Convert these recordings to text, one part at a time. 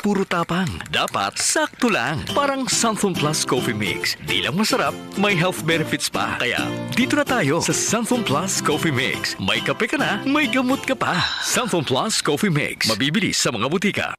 puro tapang. Dapat sakto lang. Parang Sunflame Plus Coffee Mix. Di lang masarap, may health benefits pa. Kaya dito na tayo sa Sunflame Plus Coffee Mix. May kape ka na, may gamot ka pa. Sunflame Plus Coffee Mix. Mabibili sa mga butika.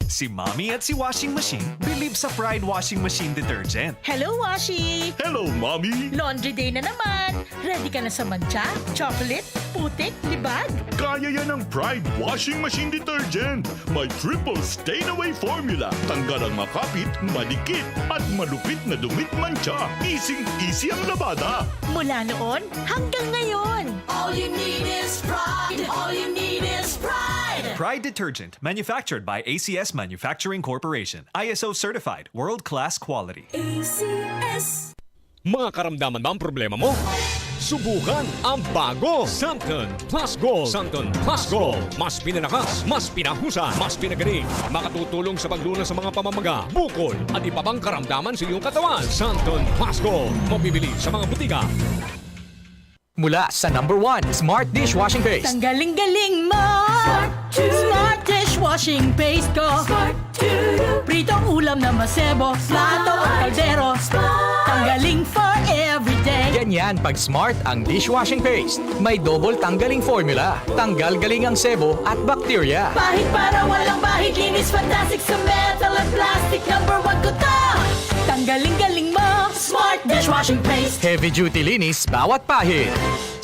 Si Mommy at si Washing Machine believe sa Pride Washing Machine Detergent. Hello, Washi! Hello, Mommy! Laundry day na naman! Ready ka na sa mancha, chocolate, putik, libag? Kaya yan ang Pride Washing Machine Detergent. May triple stain-away formula. Tanggal ang makapit, madikit, at malupit na dumit mancha. Easy ang labada. Mula noon hanggang ngayon. All you need is pride. All you need is pride. Pride Detergent, manufactured by ACS Manufacturing Corporation. ISO certified, world-class quality. ACS. Mga karamdaman ba ang problema mo? Subukan ang bago Santon Plus Gold. Santon Plus Gold. Mas pinalakas, mas pinahusa, mas pinagaling. Makatutulong sa paglunas sa mga pamamaga, bukol, at iba pang karamdaman sa iyong katawan. Santon Plus Gold. Mabibili sa mga butika. Mula sa #1 Smart Dishwashing Paste. Tanggaling-galing mo! Smart dishwashing paste ko. Pritong ulam na masebo, plato at kaldero. Tanggaling for everyday. Ganyan pag Smart ang dishwashing paste. May double tanggaling formula. Tanggal galing ang sebo at bakterya. Bahid para walang bahid, linis fantastic sa metal at plastic. #1 ko to! Tanggaling-galing mo! Smart dishwashing paste. Heavy duty linis bawat pahid.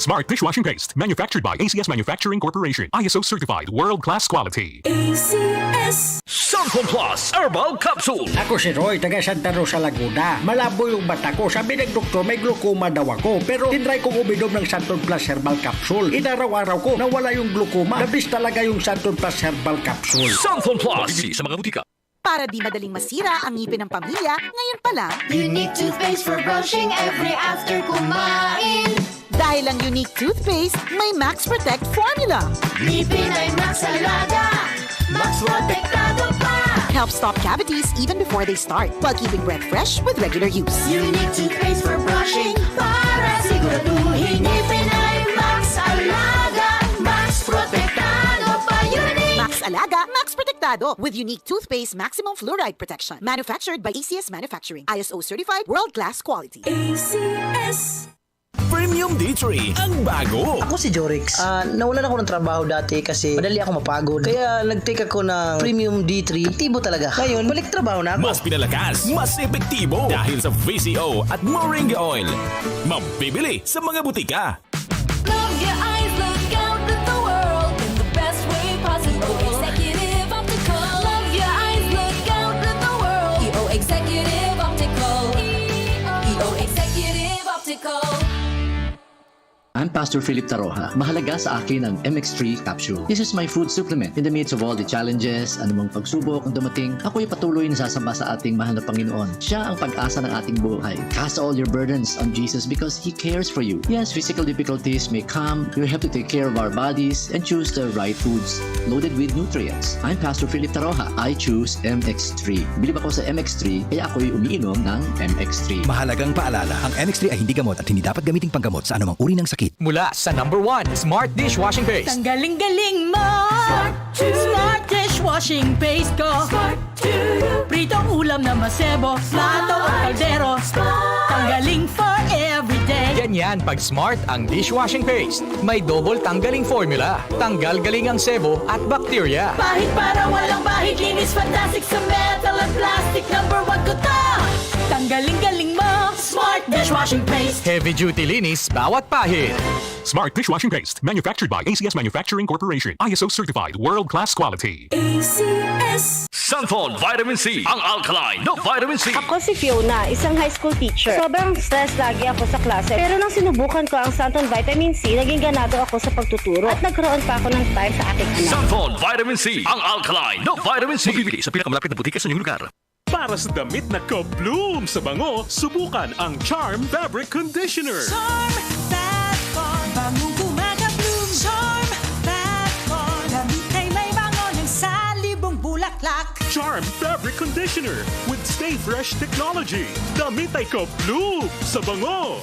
Smart Dishwashing Paste, manufactured by ACS Manufacturing Corporation. ISO certified, world-class quality. ACS. Sunflame Plus Herbal Capsule. Ako si Roy, taga Santa Rosa, Laguna. Malabo yung mata ko. Sabi ng doktor, may glaucoma daw ako. Pero tinry kong uminom ng Santon Plus Herbal Capsule. Inaraw-araw ko, nawala yung glaucoma. Nabis talaga yung Santon Plus Herbal Capsule. Sunflame Plus. Mabibili sa mga butika. Para di madaling masira ang ngipin ng pamilya, ngayon pa lang, Unique toothpaste for brushing every after kumain. dahil ang unique toothpaste, may Max Protect formula. Ngipin ay Max Alaga. Max Protektado pa. Helps stop cavities even before they start, while keeping breath fresh with regular use. Unique toothpaste for brushing para siguraduhin ngipin ay Max Alaga. Max Protektado pa. Unique. Max Alaga, Max Protectado with unique toothpaste maximum fluoride protection. Manufactured by ACS Manufacturing. ISO certified, world-class quality. ACS. Premium D3, ang bago. Ako si Jorix. Nawalan ako ng trabaho dati kasi madali ako mapagod. Kaya nag-take ako ng Premium D3. Aktibo talaga. Ngayon, balik trabaho na ako. Mas pinalakas, mas epektibo dahil sa VCO at Moringa Oil. Mabibili sa mga butika. Love your eyes, look out at the world in the best way possible. Executive Optical. Love your eyes, look out at the world. EO Executive Optical. EO Executive Optical. I'm Pastor Philip Taroja. Mahalaga sa akin ang MX3 capsule. This is my food supplement. In the midst of all the challenges, anumang pagsubok ang dumating, ako'y patuloy na sasamba sa ating mahal na Panginoon. Siya ang pag-asa ng ating buhay. Cast all your burdens on Jesus because He cares for you. Yes, physical difficulties may come. We have to take care of our bodies and choose the right foods loaded with nutrients. I'm Pastor Philip Taroja. I choose MX3. Bilib ako sa MX3, kaya ako'y umiinom ng MX3. Mahalagang paalala, ang MX3 ay hindi gamot at hindi dapat gamiting panggamot sa anumang uri ng sakit. Mula sa #1 Smart Dishwashing Paste. Tanggaling-galing mo! Smart dishwashing paste ko. Pritong ulam na masebo, plato at kaldero. Tanggaling for everyday. Ganyan pag Smart ang dishwashing paste. May double tanggaling formula. Tanggal galing ang sebo at bakterya. Bahid para walang bahid, linis fantastic sa metal at plastic. #1 ko to! Tanggaling-galing mo! Smart dishwashing paste. Heavy duty linis bawat pahid. Smart Dishwashing Paste, manufactured by ACS Manufacturing Corporation. ISO certified, world-class quality. ACS. Santon Vitamin C, ang alkaline no vitamin C. Ako si Fiona, isang high school teacher. Sobrang stress lagi ako sa klase. Pero nang sinubukan ko ang Santon Vitamin C, naging ganado ako sa pagtuturo. At nagkaroon pa ako ng time sa aking anak. Santon Vitamin C, ang alkaline no vitamin C. Mabibili sa pinakamalapit na butika sa inyong lugar. Para sa damit na ka-bloom sa bango, subukan ang Charm Fabric Conditioner. Charm Fat-Con, bangong kumaka-bloom. Charm Fat-Con, damit ay may bango ng salibong bulaklak. Charm Fabric Conditioner with Stay Fresh Technology. Damit ay ka-bloom sa bango.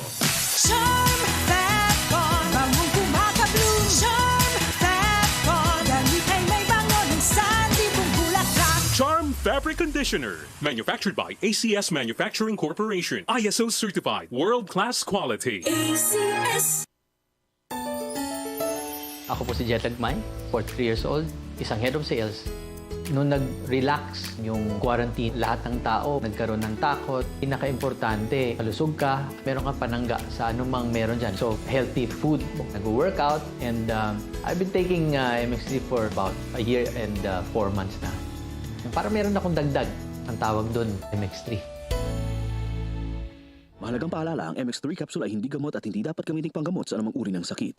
Charm Fat-Con, bangong kumaka-bloom. Charm Fat-Con, damit ay may bango ng salibong bulaklak. Charm Fabric Conditioner. Manufactured by ACS Manufacturing Corporation. ISO certified. World-class quality. ACS. Ako po si Jetag Mai, 43 years old, isang head of sales. Noong nag-relax yung quarantine, lahat ng tao nagkaroon ng takot. Pinaka-importante, malusog ka, meron kang panangga sa anumang meron dyan. So, healthy food, nag-workout, and I've been taking MX3 for about a year and 4 months na. Para meron akong dagdag, ang tawag doon, MX3. Mahalagang paalala, ang MX3 capsule ay hindi gamot at hindi dapat gamitin panggamot sa anumang uri ng sakit.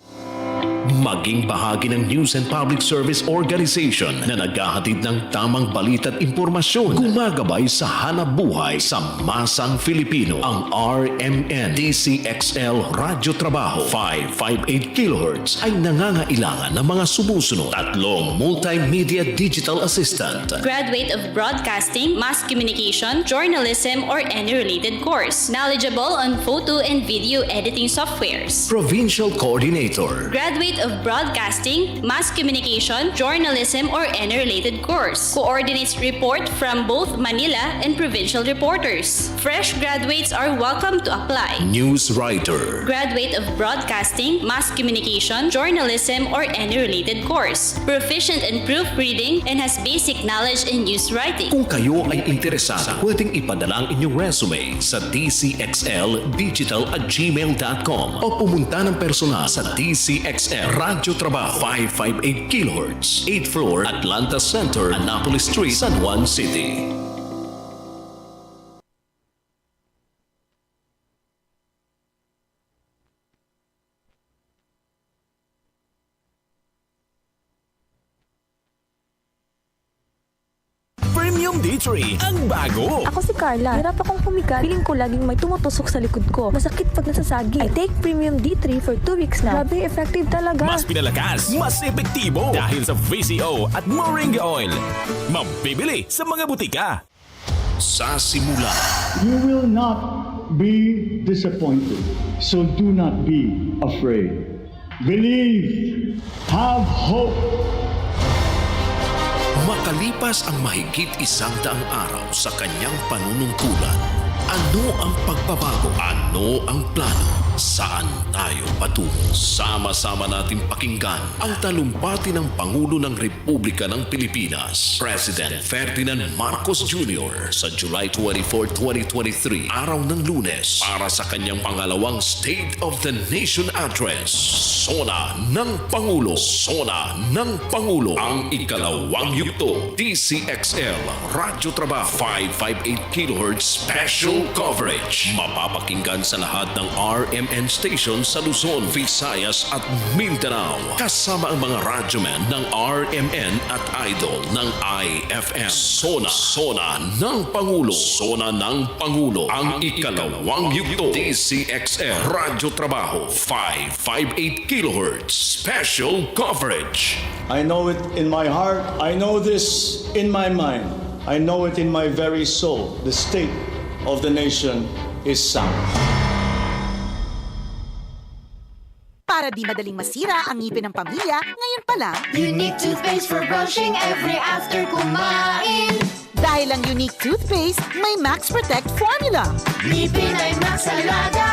Maging bahagi ng News and Public Service Organization na naghahatid ng tamang balita at impormasyon. Gumagabay sa hanap buhay sa masang Filipino. Ang RMN DZXL Radyo Trabaho 558 kHz ay nangangailangan ng mga sumusunod. 3 multimedia digital assistant. Graduate of Broadcasting, Mass Communication, Journalism, or any related course. Knowledgeable on photo and video editing softwares. Provincial Coordinator. Graduate of Broadcasting, Mass Communication, Journalism, or any related course. Coordinates report from both Manila and provincial reporters. Fresh graduates are welcome to apply. News Writer. Graduate of Broadcasting, Mass Communication, Journalism, or any related course. Proficient in proofreading and has basic knowledge in news writing. Kung kayo ay interesado, pwedeng ipadala ang inyong resume sa DZXLdigital@gmail.com o pumunta ng personal sa DZXL Radyo Trabaho 558 kHz, 8th floor, Atlanta Center, Annapolis Street, San Juan City. Premium D3, ang bago! Ako si Carla. Hirap akong humiga. Feeling ko laging may tumutusok sa likod ko. Masakit pag nasasagi. I take Premium D3 for 2 weeks na. Grabe, effective talaga. Mas pinalakas, mas epektibo dahil sa VCO at Moringa Oil. Mabibili sa mga butika. Sa simula, you will not be disappointed. So do not be afraid. Believe. Have hope. Makalipas ang mahigit 100 araw sa kanyang panunungkulan, ano ang pagbabago? Ano ang plano? Saan tayo patungo? Sama-sama nating pakinggan ang talumpati ng Pangulo ng Republika ng Pilipinas, President Ferdinand Marcos Jr. sa July 24, 2023, araw ng Lunes, para sa kanyang pangalawang State of the Nation Address. Sona ng Pangulo. Sona ng Pangulo. Ang ikalawang yugto. DZXL Radyo Trabaho 558 kHz Special Coverage. Mapapakinggan sa lahat ng RMN station sa Luzon, Visayas at Mindanao. Kasama ang mga radyoman ng RMN at Idol ng IFM. Sona ng Pangulo. Sona ng Pangulo. Ang ikalawang yugto. DZXL Radyo Trabaho 558 kHz Special Coverage. I know it in my heart. I know this in my mind. I know it in my very soul. The state of the nation is sound. Para di madaling masira ang ngipin ng pamilya, ngayon pa lang, Unique toothpaste for brushing every after kumain. Dahil ang unique toothpaste, may Max Protect formula. Ngipin ay Max Alaga,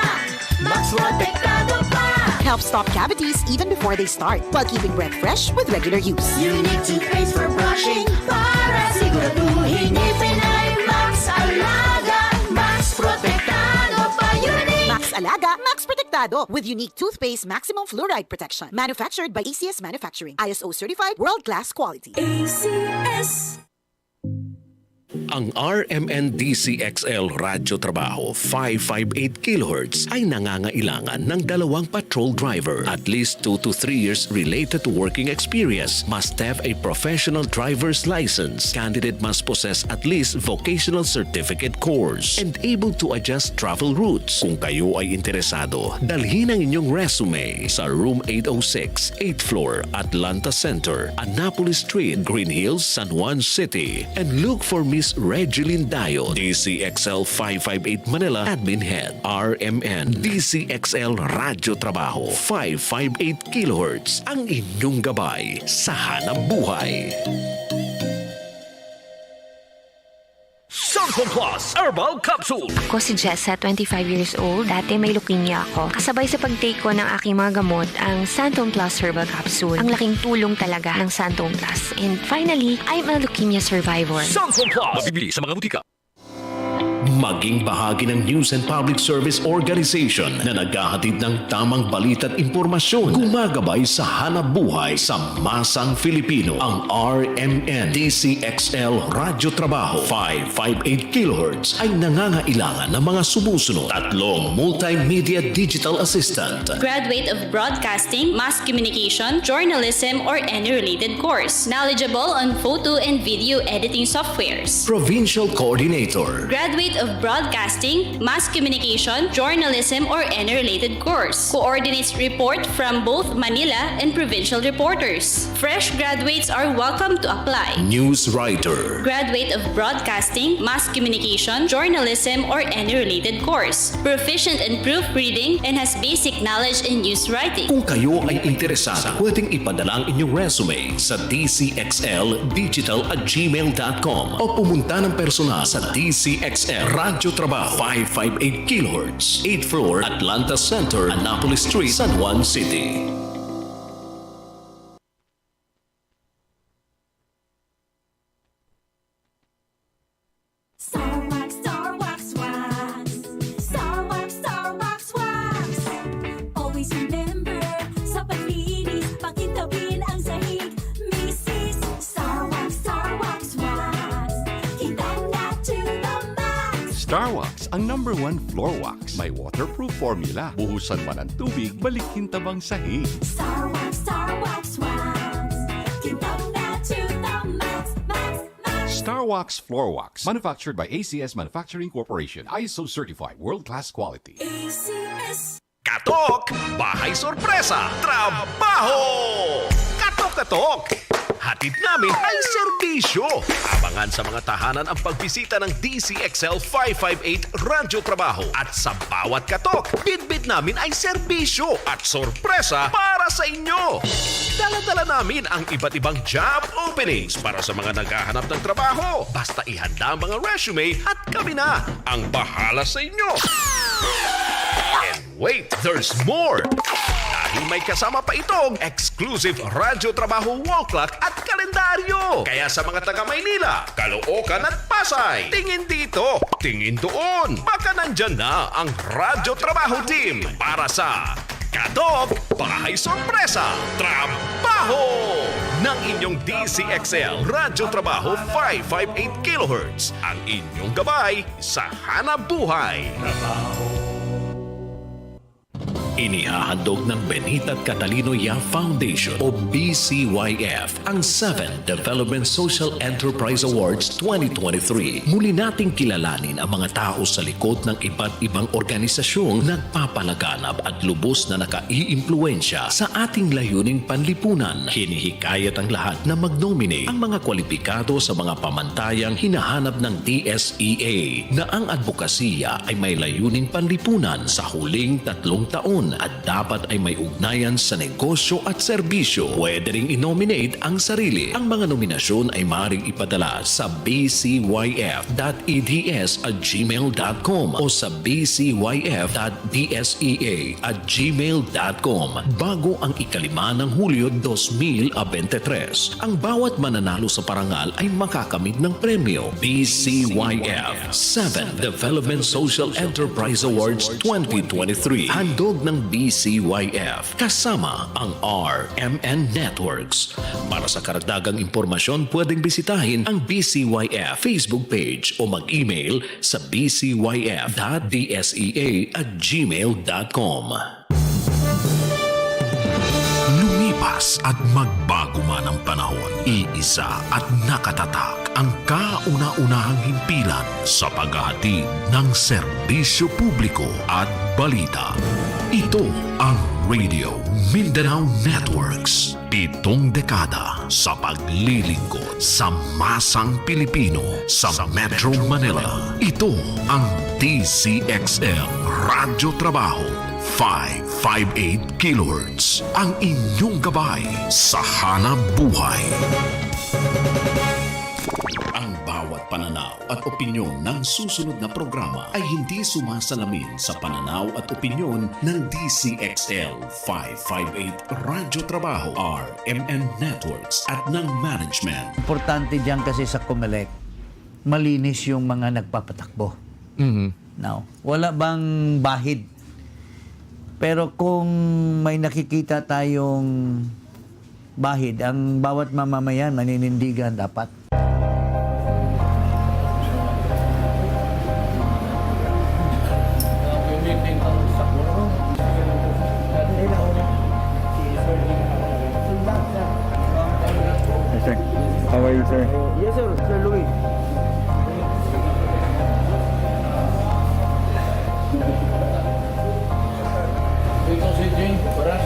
Max Protektado pa. Helps stop cavities even before they start, while keeping breath fresh with regular use. Unique toothpaste for brushing, para siguraduhin ngipin ay Max Alaga, Max Protektado pa. Unique Max Alaga, Max Protektado with unique toothpaste maximum fluoride protection. Manufactured by ACS Manufacturing. ISO certified world-class quality. ACS. Ang RMN DZXL Radyo Trabaho 558 kHz ay nangangailangan ng 2 patrol driver. At least 2 to 3 years related to working experience. Must have a professional driver's license. Candidate must possess at least vocational certificate course and able to adjust travel routes. Kung kayo ay interesado, dalhin ang inyong resume sa Room 806, 8th floor, Atlanta Center, Annapolis Street, Green Hills, San Juan City, and look for Miss Regeline Dayo, DZXL 558 Manila Admin Head. RMN DZXL Radyo Trabaho 558 kHz, ang inyong gabay sa hanap buhay. Santon Plus Herbal Capsule. Ako si Jessa, 25 years old. Dati may leukemia ako. Kasabay sa pag-take ko ng aking mga gamot, ang Santon Plus Herbal Capsule. Ang laking tulong talaga ng Santon Plus. And finally, I'm a leukemia survivor. Santon Plus. Mabibili sa mga butika. Maging bahagi ng News and Public Service Organization na naghahatid ng tamang balita at impormasyon. Gumagabay sa hanap buhay sa masang Filipino. Ang RMN DZXL Radyo Trabaho 558 kHz ay nangangailangan ng mga sumusunod. 3 multimedia digital assistant. Graduate of Broadcasting, Mass Communication, Journalism, or any related course. Knowledgeable on photo and video editing softwares. Provincial Coordinator. Graduate of Broadcasting, Mass Communication, Journalism, or any related course. Coordinates report from both Manila and provincial reporters. Fresh graduates are welcome to apply. News Writer. Graduate of Broadcasting, Mass Communication, Journalism, or any related course. Proficient in proofreading and has basic knowledge in news writing. Kung kayo ay interesado, pwedeng ipadala ang inyong resume sa dzxldigital@gmail.com o pumunta ng personal sa DZXL Radyo Trabaho 558 kHz, 8th floor, Atlanta Center, Annapolis Street, San Juan City. Always remember, sa paglinis, pakintabin ang sahig. Mrs. Star Wax. Kitang na to the max. Star Wax, ang #1 floor wax. May waterproof formula. Buhusan man ang tubig, balikin tabang sahig. Star Wax. Kitang na to the max. Star Wax Floor Wax. Manufactured by ACS Manufacturing Corporation. ISO certified. World-class quality. ACS. Katok! Bahay sorpresa! Trabaho! Katok! Hatid namin ay serbisyo. Abangan sa mga tahanan ang pagbisita ng DZXL 558 Radyo Trabaho. At sa bawat katok, bitbit namin ay serbisyo at sorpresa para sa inyo. Dala-dala namin ang iba't ibang job openings para sa mga naghahanap ng trabaho. Basta ihanda ang mga resume at kami na ang bahala sa inyo. And wait, there's more! Dahil may kasama pa itong exclusive Radyo Trabaho wall clock at kalendaryo. Kaya sa mga taga Maynila, Caloocan at Pasay, tingin dito, tingin doon. Baka nandyan na ang Radyo Trabaho team para sa Katok Bahay Sorpresa Trabaho ng inyong DZXL Radyo Trabaho 558 kHz. Ang inyong gabay sa hanap buhay. Inihahandog ng Benita Catalino Yap Foundation o BCYF ang 7th Development Social Enterprise Awards 2023. Muli nating kilalanin ang mga tao sa likod ng iba't ibang organisasyong nagpapalaganap at lubos na nakaiimpluwensya sa ating layuning panlipunan. Hinihikayat ang lahat na mag-nominate ang mga kwalipikado sa mga pamantayang hinahanap ng DSEA na ang advokasya ay may layuning panlipunan sa huling 3 taon at dapat ay may ugnayan sa negosyo at serbisyo. Pwede ring i-nominate ang sarili. Ang mga nominasyon ay maaaring ipadala sa bcyf.eds@gmail.com o sa bcyf.dsea@gmail.com bago ang 5 ng Hulyo 2023. Ang bawat mananalo sa parangal ay makakamit ng premyo. BCYF 7th Development Social Enterprise Awards 2023. Handog ng BCYF kasama ang RMN Networks. Para sa karagdagang impormasyon, pwedeng bisitahin ang BCYF Facebook page o mag-email sa bcyf.dsea@gmail.com. Lumipas at magbago man ang panahon, iisa at nakatatak ang kauna-unahang himpilan sa paghahatid ng serbisyo publiko at balita. Ito ang Radio Mindanao Networks. 7 dekada sa paglilingkod sa masang Pilipino sa Metro Manila. Ito ang DZXL Radyo Trabaho 558 kHz. Ang inyong gabay sa hanap buhay. Ang bawat pananaw at opinyon ng susunod na programa ay hindi sumasalamin sa pananaw at opinyon ng DZXL 558 Radyo Trabaho RMN Networks at ng management. Importante diyan kasi sa COMELEC, malinis yung mga nagpapatakbo. Now, wala bang bahid? Pero kung may nakikita tayong bahid, ang bawat mamamayan maninindigan dapat. Sir, how are you, sir? Yes, sir. Sir Louis. Ito si Jing, Paras.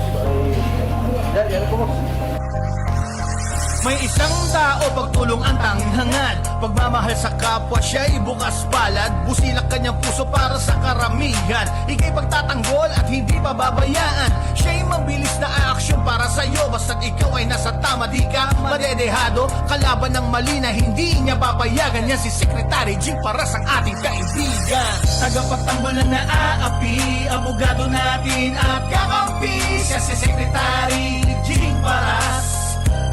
May isang tao pagtulong ang tanging hangad. Pagmamahal sa kapwa siya'y bukas palad. Busilak kanyang puso para sa karamihan. Ika'y pagtatanggol at hindi pababayaan. Siya'y mabilis na aksyon para sa'yo. Basta't ikaw ay nasa tama, di ka madedehado. Kalaban ng mali na hindi niya papayagan. Yan si Secretary Jing Paras ang ating kaibigan. Tagapagtanggol na naaapi, abogado natin at kakampi. Siya si Secretary Jing Paras.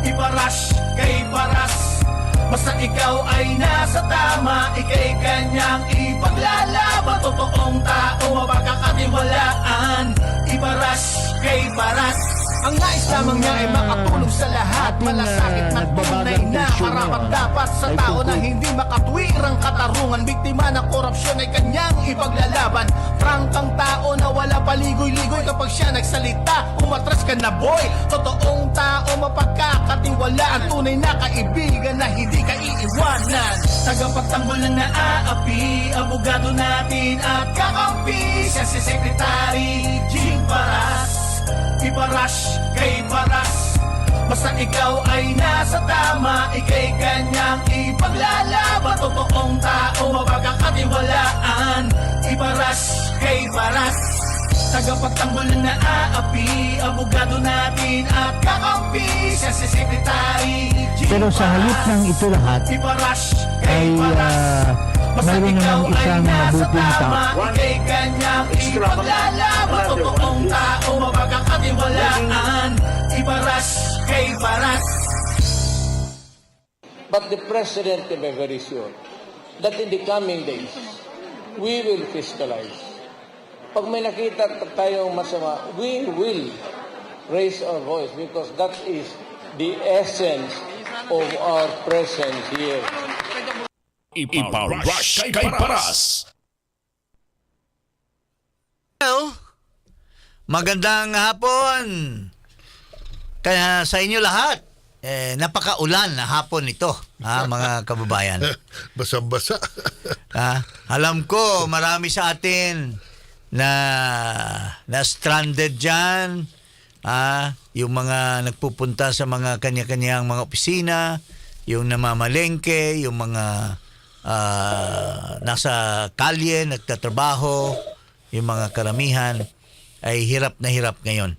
Ipa-Rush Kay Paras. Basta ikaw ay nasa tama, ika'y kanyang ipaglalaban. Totoong tao, mapagkakatiwalaan. Ipa-Rush Kay Paras. Ang nais lamang niya ay makatulong sa lahat. Malasakit na tunay na karapat-dapat sa tao na hindi makatwirang katarungan. Biktima ng korupsyon ay kanyang ipaglalaban. Prangkang tao na wala paligoy-ligoy. Kapag siya nagsalita, umatras ka na boy. Totoong tao, mapagkakatiwalaan. Tunay na kaibigan na hindi ka iiwanan. Tagapagtanggol na naaapi, abogado natin at kakampi. Siya si Secretary Jing Paras. Ipa-Rush Kay Paras. Basta ikaw ay nasa tama, ika'y kanyang ipaglalaban. Totoong tao, mapagkakatiwalaan. Ipa-Rush Kay Paras. Tagapagtanggol na naaapi, abogado natin at kakampi. Siya si Secretary Jing. Pero sa halip ng ito lahat, Ipa-Rush Kay Paras. mayroon namang isang mabuting tao. Ika'y kanyang ipaglalaban. Totoong tao, mapagkakatiwalaan. Ipa-Rush Kay Paras. But the President can be very sure that in the coming days, we will fiscalize. Pag may nakita tayong masama, we will raise our voice because that is the essence of our presence here. Ipa-Rush Kay Paras. Hello. Magandang hapon. Kaya sa inyo lahat, napakaulan na hapon ito, mga kababayan. Basang-basa. Alam ko, marami sa atin na stranded dyan. Yung mga nagpupunta sa mga kanya-kanyang mga opisina, yung namamalengke, yung mga nasa kalye, nagtatrabaho, yung mga karamihan ay hirap na hirap ngayon.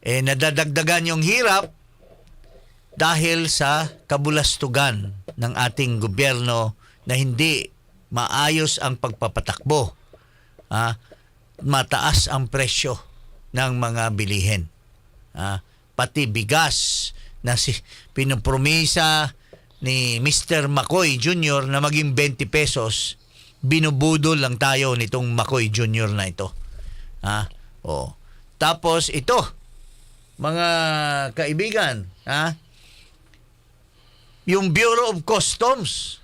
Nadadagdagan yung hirap dahil sa kabulastugan ng ating gobyerno na hindi maayos ang pagpapatakbo. Mataas ang presyo ng mga bilihin. Pati bigas na pinupromisa ni Mr. McCoy Jr. na maging 20 pesos, binubudol lang tayo nitong McCoy Jr. na ito. Tapos ito, mga kaibigan, yung Bureau of Customs,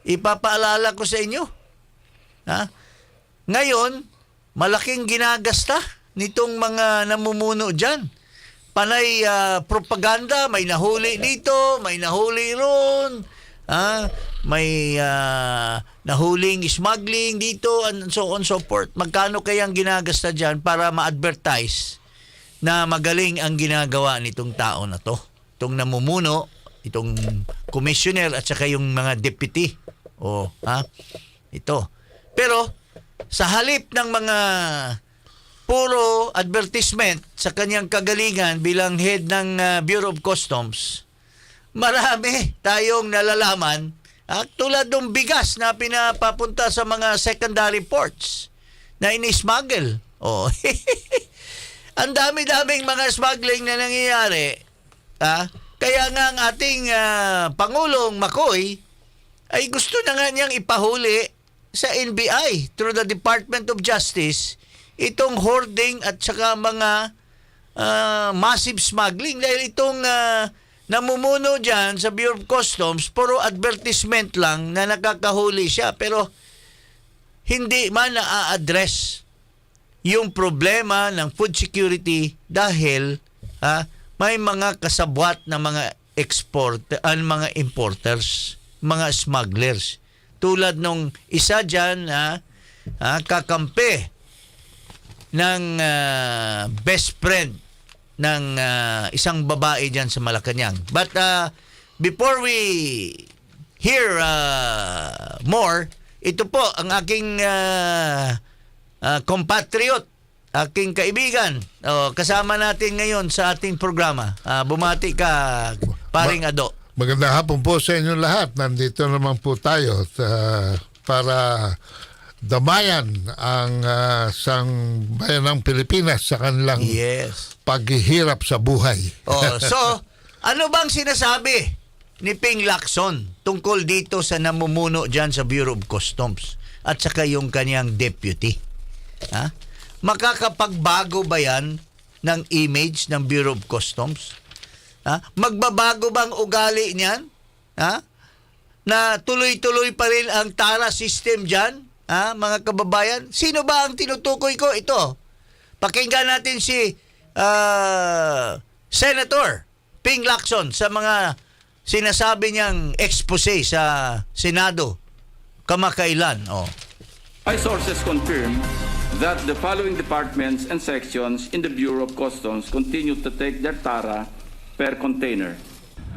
ipapaalala ko sa inyo. Ngayon, malaking ginagasta nitong mga namumuno dyan. Panay propaganda, may nahuli dito, may nahuli ron, may nahuling smuggling dito, and so on so forth. Magkano kayang ginagasta dyan para ma-advertise na magaling ang ginagawa nitong tao na to? Itong namumuno, itong commissioner at saka yung mga deputy. Ito. Pero sa halip ng mga puro advertisement sa kanyang kagalingan bilang head ng Bureau of Customs, marami tayong nalalaman Tulad ng bigas na pinapapunta sa mga secondary ports na ini-smuggle. Oh. Ang dami-daming mga smuggling na nangyayari. Kaya nga ang ating Pangulong Makoy ay gusto na nga niyang ipahuli sa NBI through the Department of Justice itong hoarding at saka mga massive smuggling. Dahil itong namumuno dyan sa Bureau of Customs, puro advertisement lang na nakakahuli siya. Pero hindi man na-address yung problema ng food security dahil may mga kasabwat na mga mga importers, mga smugglers. Tulad nung isa dyan kakampi ng best friend ng isang babae dyan sa Malacanang. But before we hear more, ito po ang aking compatriot, aking kaibigan. Kasama natin ngayon sa ating programa. Bumati ka, paring Ado. Magandang hapon po sa inyo lahat. Nandito naman po tayo para damayan ang sang bayan ng Pilipinas sa kanilang paghihirap sa buhay. So, ano bang sinasabi ni Ping Lacson tungkol dito sa namumuno dyan sa Bureau of Customs at saka yung kanyang deputy? Makakapagbago ba yan ng image ng Bureau of Customs? Magbabago bang ugali niyan? Na tuloy-tuloy pa rin ang TARA system dyan? Mga kababayan, sino ba ang tinutukoy ko? Ito. Pakinggan natin si Senator Ping Lacson sa mga sinasabi niyang expose sa Senado kamakailan. My sources confirm that the following departments and sections in the Bureau of Customs continue to take their TARA per container.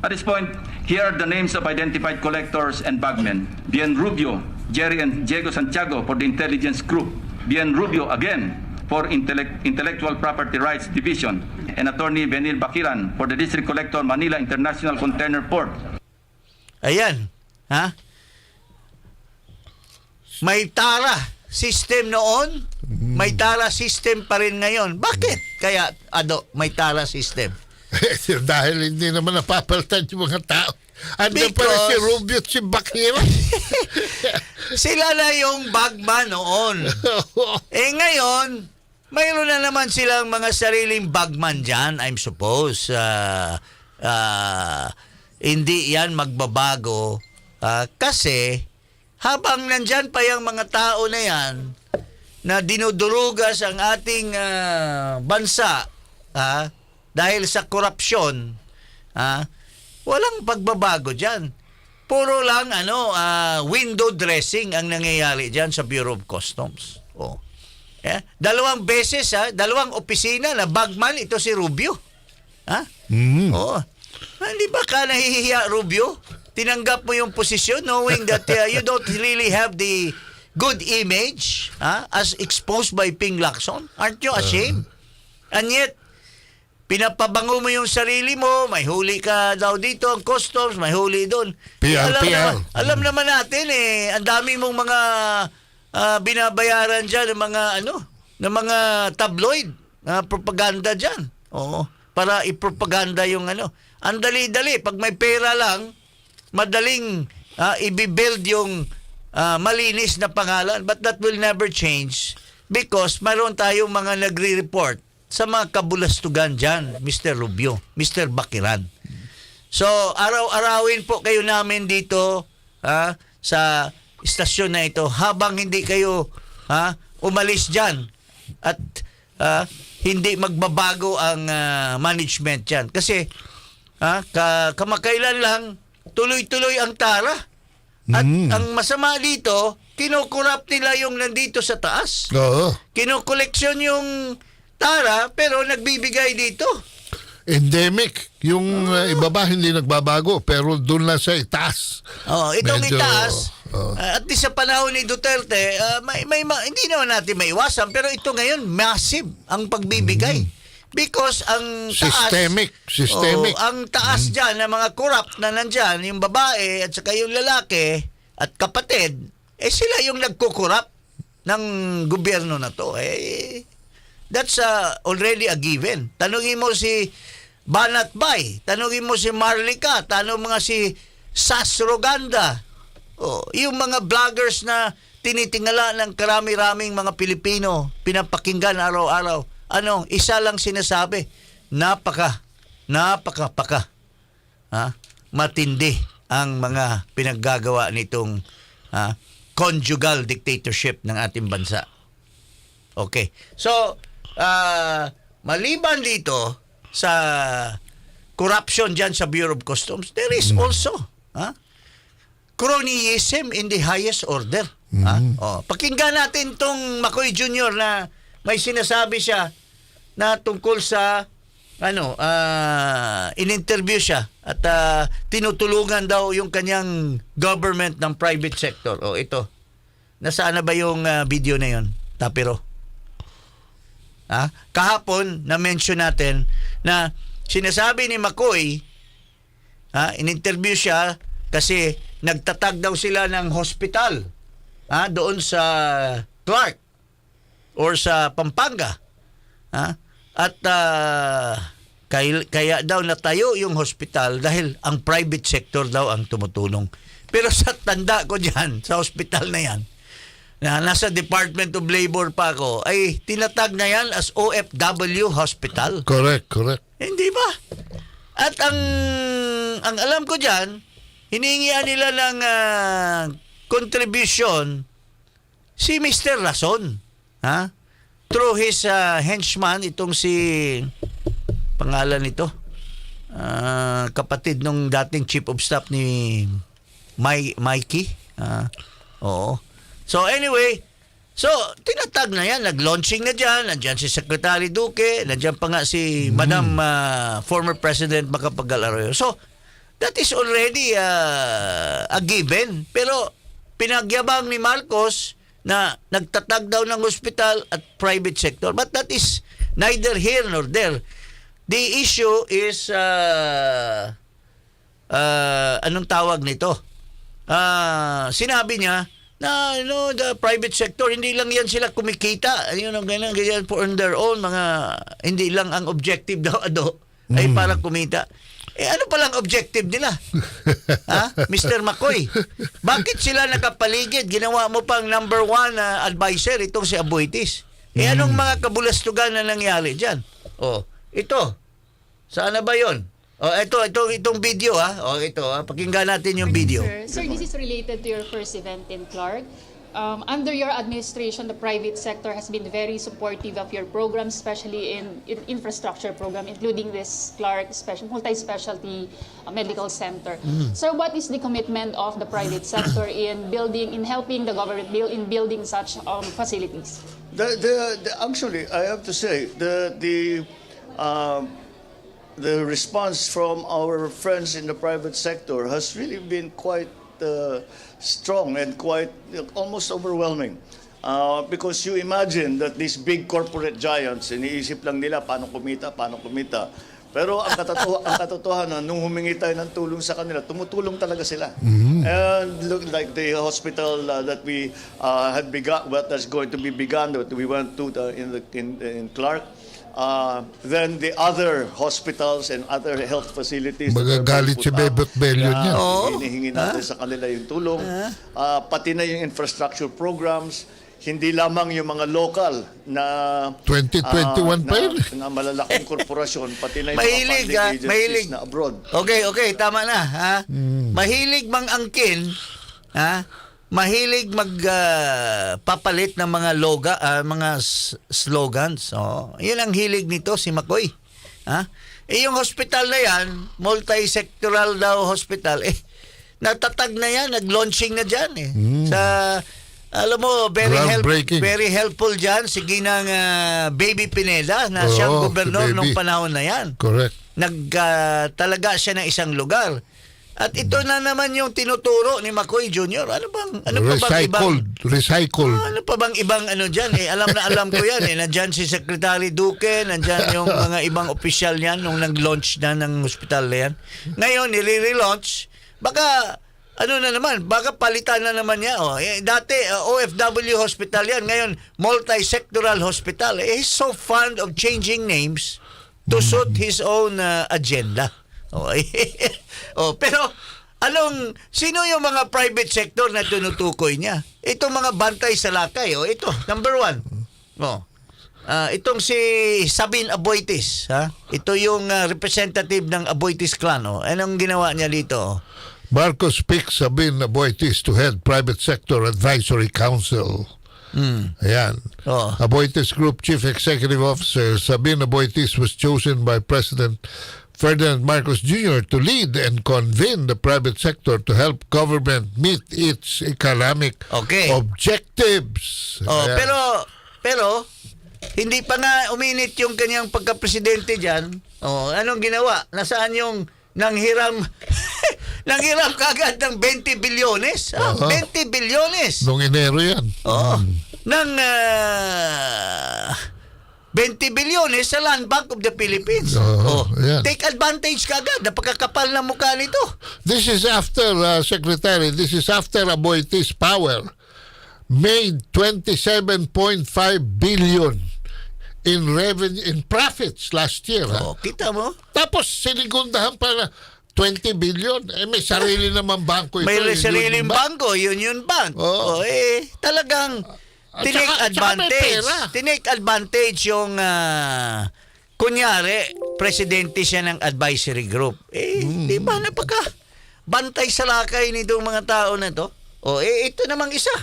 At this point, here are the names of identified collectors and bagmen. Bien Rubio, Jerry and Diego Santiago for the Intelligence Group. Bien Rubio again for Intellectual Property Rights Division. And Attorney Benil Bakiran for the District Collector Manila International Container Port. Ayan. May TARA system noon, may TARA system pa rin ngayon. Bakit kaya, Ado, may TARA system? Dahil hindi naman napapalitan yung mga tao. Ano pa rin si Rubio at si Bakira? Sila na yung bagman noon. Ngayon, mayroon na naman silang mga sariling bagman dyan, I'm suppose. Hindi yan magbabago. Kasi, habang nandyan pa yung mga tao na yan, na dinudurugas ang ating bansa, dahil sa korupsyon, walang pagbabago dyan. Puro lang window dressing ang nangyayari dyan sa Bureau of Customs. Dalawang beses, dalawang opisina na bagman, ito si Rubio. Hindi ba ka nahihiya, Rubio? Tinanggap mo yung posisyon knowing that you don't really have the good image as exposed by Ping Lacson? Aren't you ashamed? And yet, pinapabango mo yung sarili mo, may huli ka daw dito ang customs, may huli doon. Alam naman natin ang dami mong mga binabayaran dyan ng mga tabloid, propaganda dyan. Para ipropaganda yung Ang dali-dali, pag may pera lang, madaling i-build yung malinis na pangalan, but that will never change because mayroon tayong mga nagre-report sa mga kabulastugan dyan, Mr. Rubio, Mr. Bakiran. So, araw-arawin po kayo namin dito sa istasyon na ito habang hindi kayo umalis dyan at hindi magbabago ang management dyan. Kasi kamakailan lang, tuloy-tuloy ang TARA. At ang masama dito, kinukurap nila yung nandito sa taas. Kinukoleksyon yung TARA pero nagbibigay dito. Endemic. Yung ibaba hindi nagbabago pero doon lang sa itaas. Itong itaas, at sa panahon ni Duterte, hindi naman natin maiwasan pero ito ngayon massive ang pagbibigay. Because ang taas, Systemic. ang taas dyan ng mga corrupt na nandyan, yung babae at saka yung lalaki at kapatid, sila yung nagkukurap ng gobyerno na to. That's already a given. Tanungin mo si Banat Bay, tanungin mo si Marlica, tanong mga si Sas Roganda, yung mga vloggers na tinitingala ng karami-raming mga Pilipino, pinapakinggan araw-araw. Isa lang sinasabi, napaka, matindi ang mga pinaggagawa nitong conjugal dictatorship ng ating bansa. Okay. So, maliban dito sa corruption dyan sa Bureau of Customs, there is also cronyism in the highest order. Pakinggan natin tong Makoy Jr. na may sinasabi siya na tungkol sa in-interview siya at tinutulungan daw yung kanyang government ng private sector. Ito. Nasaan na ba yung video na yon, Tapiro? Kahapon na-mention natin na sinasabi ni Makoy, in-interview siya kasi nagtatag daw sila ng hospital doon sa Clark or sa Pampanga. At kaya daw natayo yung hospital dahil ang private sector daw ang tumutulong. Pero sa tanda ko dyan, sa hospital na yan, na nasa Department of Labor pa ako, ay tinatag na yan as OFW hospital. Correct. Hindi ba? At ang alam ko dyan, hiningian nila ng contribution si Mr. Rason. Through his henchman, itong si pangalan nito, kapatid nung dating chief of staff ni Mikey. Oo. So anyway, tinatag na yan, nag-launching na dyan, nandyan si Secretary Duque, nandyan pa nga si Madam former President Macapagal Arroyo. So that is already a given. Pero pinagyabang ni Marcos na nagtatag daw ng hospital at private sector. But that is neither here nor there. The issue is anong tawag nito? Sinabi niya na the private sector, hindi lang yan sila kumikita. Ganyan for on their own, hindi lang ang objective daw ay para kumita. Ano palang objective nila? Mr. Makoy, bakit sila nakapaligid? Ginawa mo pang number 1 advisor itong si Aboitis. Anong mga kabulastugan na nangyari dyan? Ito. Saan na ba yun? Itong video pakinggan natin yung video. Sir, this is related to your first event in Clark. Under your administration, the private sector has been very supportive of your programs, especially in infrastructure program, including this Clark multi-specialty medical center. Sir, what is the commitment of the private sector in helping the government in building such facilities? Actually, I have to say the response from our friends in the private sector has really been quite strong and quite almost overwhelming. Because you imagine that these big corporate giants, iniisip lang nila paano kumita. Pero ang katotohanan, nung humingi tayo ng tulong sa kanila, tumutulong talaga sila. And look, like the hospital that we had begun, what is going to be begun, that we went to in Clark. Then the other hospitals and other health facilities. Magagalit si Bebot Bello niya. Hinihingi natin sa kanila yung tulong. Pati na yung infrastructure programs. Hindi lamang yung mga local na 2021 pa yun. Na malalaking korporasyon, pati na yung mga funding agencies na abroad. Okay, tama na. Mahilig mang-angkin, mahilig magpapalit ng mga mga slogans. Yun ang hilig nito si Makoy. Yung hospital na yan, multi-sectoral daw hospital, natatag na yan, nag-launching na dyan. Alam mo, very helpful dyan si Ginang Baby Pineda na siyang gobernador nung panahon na yan. Correct. Talaga siya ng isang lugar. At ito na naman yung tinuturo ni McCoy Jr. Ano pa bang ibang Recycled. ano pa bang ibang ano diyan alam ko yan nandiyan si Secretary Duque, nandiyan yung mga ibang opisyal niyan nung nag-launch na ng hospital na yan. Ngayon nire-relaunch, baka baka palitan na naman niya. Dati OFW hospital yan, ngayon multi-sectoral hospital. He's so fond of changing names to suit his own agenda. Pero sino yung mga private sector na tinutukoy niya? Itong mga bantay sa lakay. Ito, number 1. Itong si Sabine Aboitiz. Ito yung representative ng Aboitiz clan. Anong ginawa niya dito? Marcos picks Sabine Aboitiz to head Private Sector Advisory Council. Ayan. Aboitiz Group Chief Executive Officer Sabine Aboitiz was chosen by President Ferdinand Marcos Jr. to lead and convene the private sector to help government meet its economic objectives. Pero hindi pa nga uminit yung kanyang pagka-presidente diyan. Anong ginawa? Nasaan yung nanghiram kagad ng 20 bilyones? 20 bilyones. Nung Enero yan. Ng 20 bilyones sa Land Bank of the Philippines. Take advantage kagad. Napakakapal na mukha nito. This is after, Secretary, Aboitiz Power made 27.5 billion in profits last year. Kita mo? Tapos sinigundahan pa na 20 billion. May sarili naman bangko ito. May sariling bangko, Union Bank. Talagang tinake advantage yung kunyari presidente siya ng advisory group. Di ba bantay sa lakay nitong mga tao na to? Ito namang isa.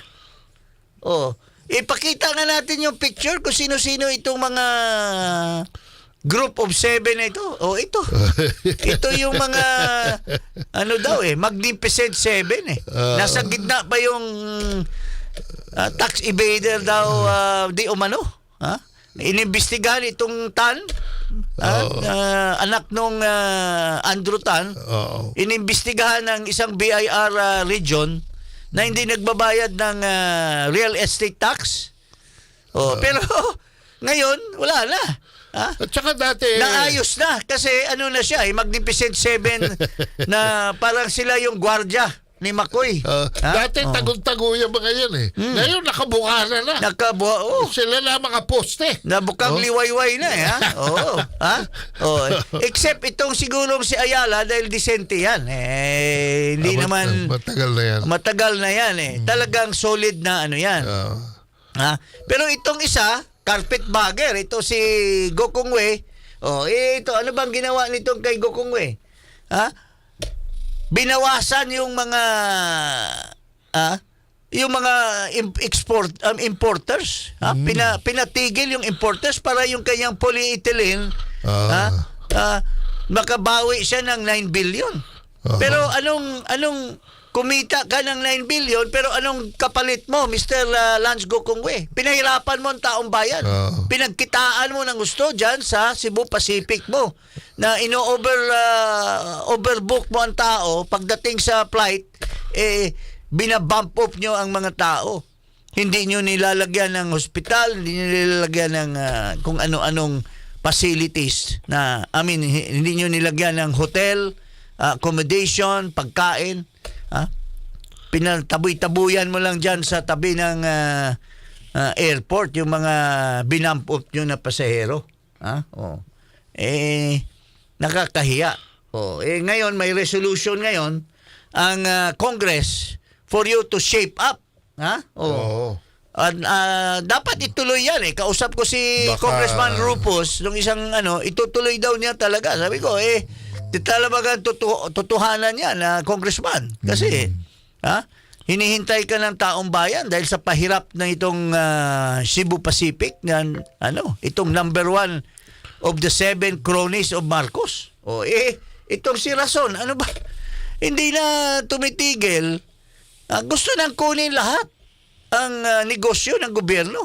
Ipakita nga natin yung picture kung sino-sino itong mga group of 7 na ito. Ito yung mga Magnificent 7 Nasa gitna pa yung tax evader daw di umano. Inimbestigahan itong Tan, anak nung Andrew Tan. Inimbestigahan ng isang BIR region na hindi nagbabayad ng real estate tax. Pero ngayon wala na. At saka dati naayos na kasi na siya, Magnificent 7 na parang sila yung gwardiya ni McCoy. Dati tagong-tago yung mga yan Ngayon nakabuka na. Sila na mga poste. Nabukang liwayway na Except itong sigurong si Ayala dahil disente yan. Hindi naman matagal na yan. Talagang solid na yan. Pero itong isa, carpetbagger, ito si Gokongwei. Ito, ano bang ginawa nitong kay Gokongwei? Binawasan yung mga importers. Pinatigil yung importers para yung kanyang polyethylene makabawi siya ng 9 billion. Pero anong kumita ka ng 9 billion pero anong kapalit mo, Mr. Lance Gokongwei? Pinahirapan mo ang taong bayan. Pinagkitaan mo ng gusto dyan sa Cebu Pacific mo na overbook mo ang tao. Pagdating sa flight, binabump up nyo ang mga tao. Hindi nyo nilalagyan ng hospital, hindi nyo nilalagyan ng kung ano-anong facilities hindi nyo nilagyan ng hotel, accommodation, pagkain. Pinataboy-tabuyan mo lang dyan sa tabi ng airport yung mga binump up nyo na pasahero. Nakakahiya. Ngayon may resolution ngayon ang Congress for you to shape up. Dapat ituloy yan Kausap ko si Congressman Rupos nung isang itutuloy daw niya talaga. Sabi ko talagang totohanan yan na Congressman. Kasi hinihintay ka ng taong bayan dahil sa pahirap na itong Cebu Pacific na itong number 1 of the 7 cronies of Marcos. Itong si Rason, ano ba? Hindi na tumitigil. Gusto nang kunin lahat ang negosyo ng gobyerno.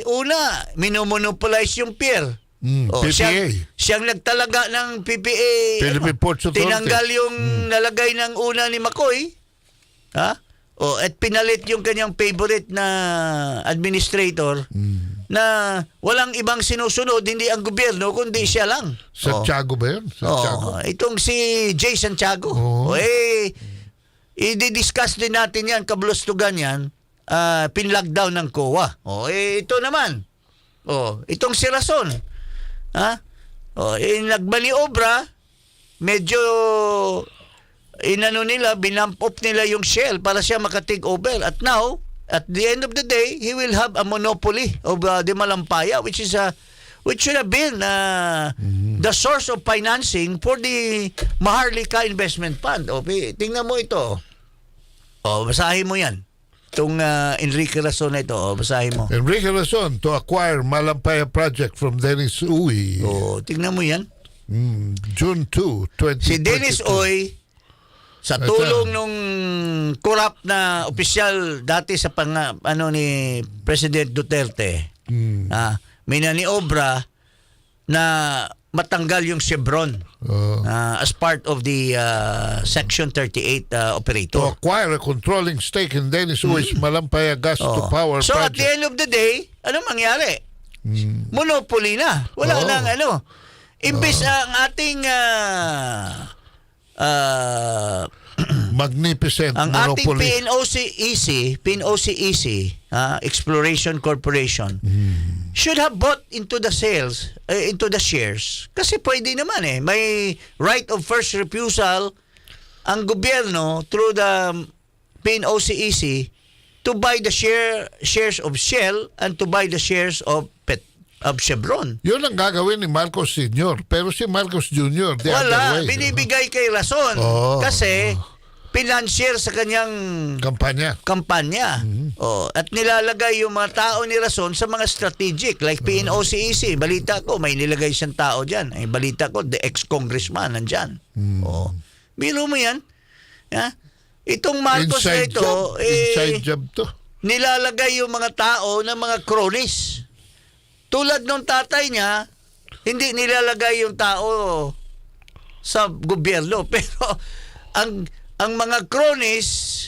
Una, minomonopolize yung pier. PPA. Siyang nagtalaga ng PPA. Philippine Ports Authority. Tinanggal yung nalagay ng una ni McCoy. At pinalit yung kanyang favorite na administrator na walang ibang sinusunod, hindi ang gobyerno, kundi siya lang. Santiago ba yun? Santiago. Itong si Jay Santiago. I-discuss din natin yan, kablustugan yan, pin-lockdown ng COA. Ito naman. Itong si Rason. Nagmaniobra, medyo binump up nila yung Shell para siya maka-take over. At now, at the end of the day, he will have a monopoly of the Malampaya, which should have been the source of financing for the Maharlika Investment Fund. Tingnan mo ito. Basahin mo yan. Itong Enrique Rason na ito, basahin mo. Enrique Rason to acquire Malampaya project from Dennis Uy. Tingnan mo yan. June 2, 2022. Si Dennis Uy, sa tulong nung corrupt na opisyal dati sa ni President Duterte, may naniobra na matanggal yung Chevron as part of the Section 38 operator. To acquire a controlling stake in Dennis Uy's Malampaya Gas to Power so project. At the end of the day, ano mangyari? Monopoly na. Wala nang Imbes ang ating magnificent ang monopoly. ating PNOCEC, Exploration Corporation, should have bought into the shares. Kasi pwede naman may right of first refusal ang gobyerno through the PNOCEC to buy the shares of Shell and to buy the shares of Chevron. Yun ang gagawin ni Marcos Sr. Pero si Marcos Jr. the other way. Binibigay kay Rason kasi financier sa kanyang kampanya. At nilalagay yung mga tao ni Rason sa mga strategic like PNOCEC. Balita ko may nilagay siyang tao dyan. Balita ko the ex-congressman nandyan. Biro mo yan. Itong Marcos na ito inside job to. Nilalagay yung mga tao ng mga cronies. Tulad nung tatay niya, hindi nilalagay yung tao sa gobyerno. Pero ang mga cronies,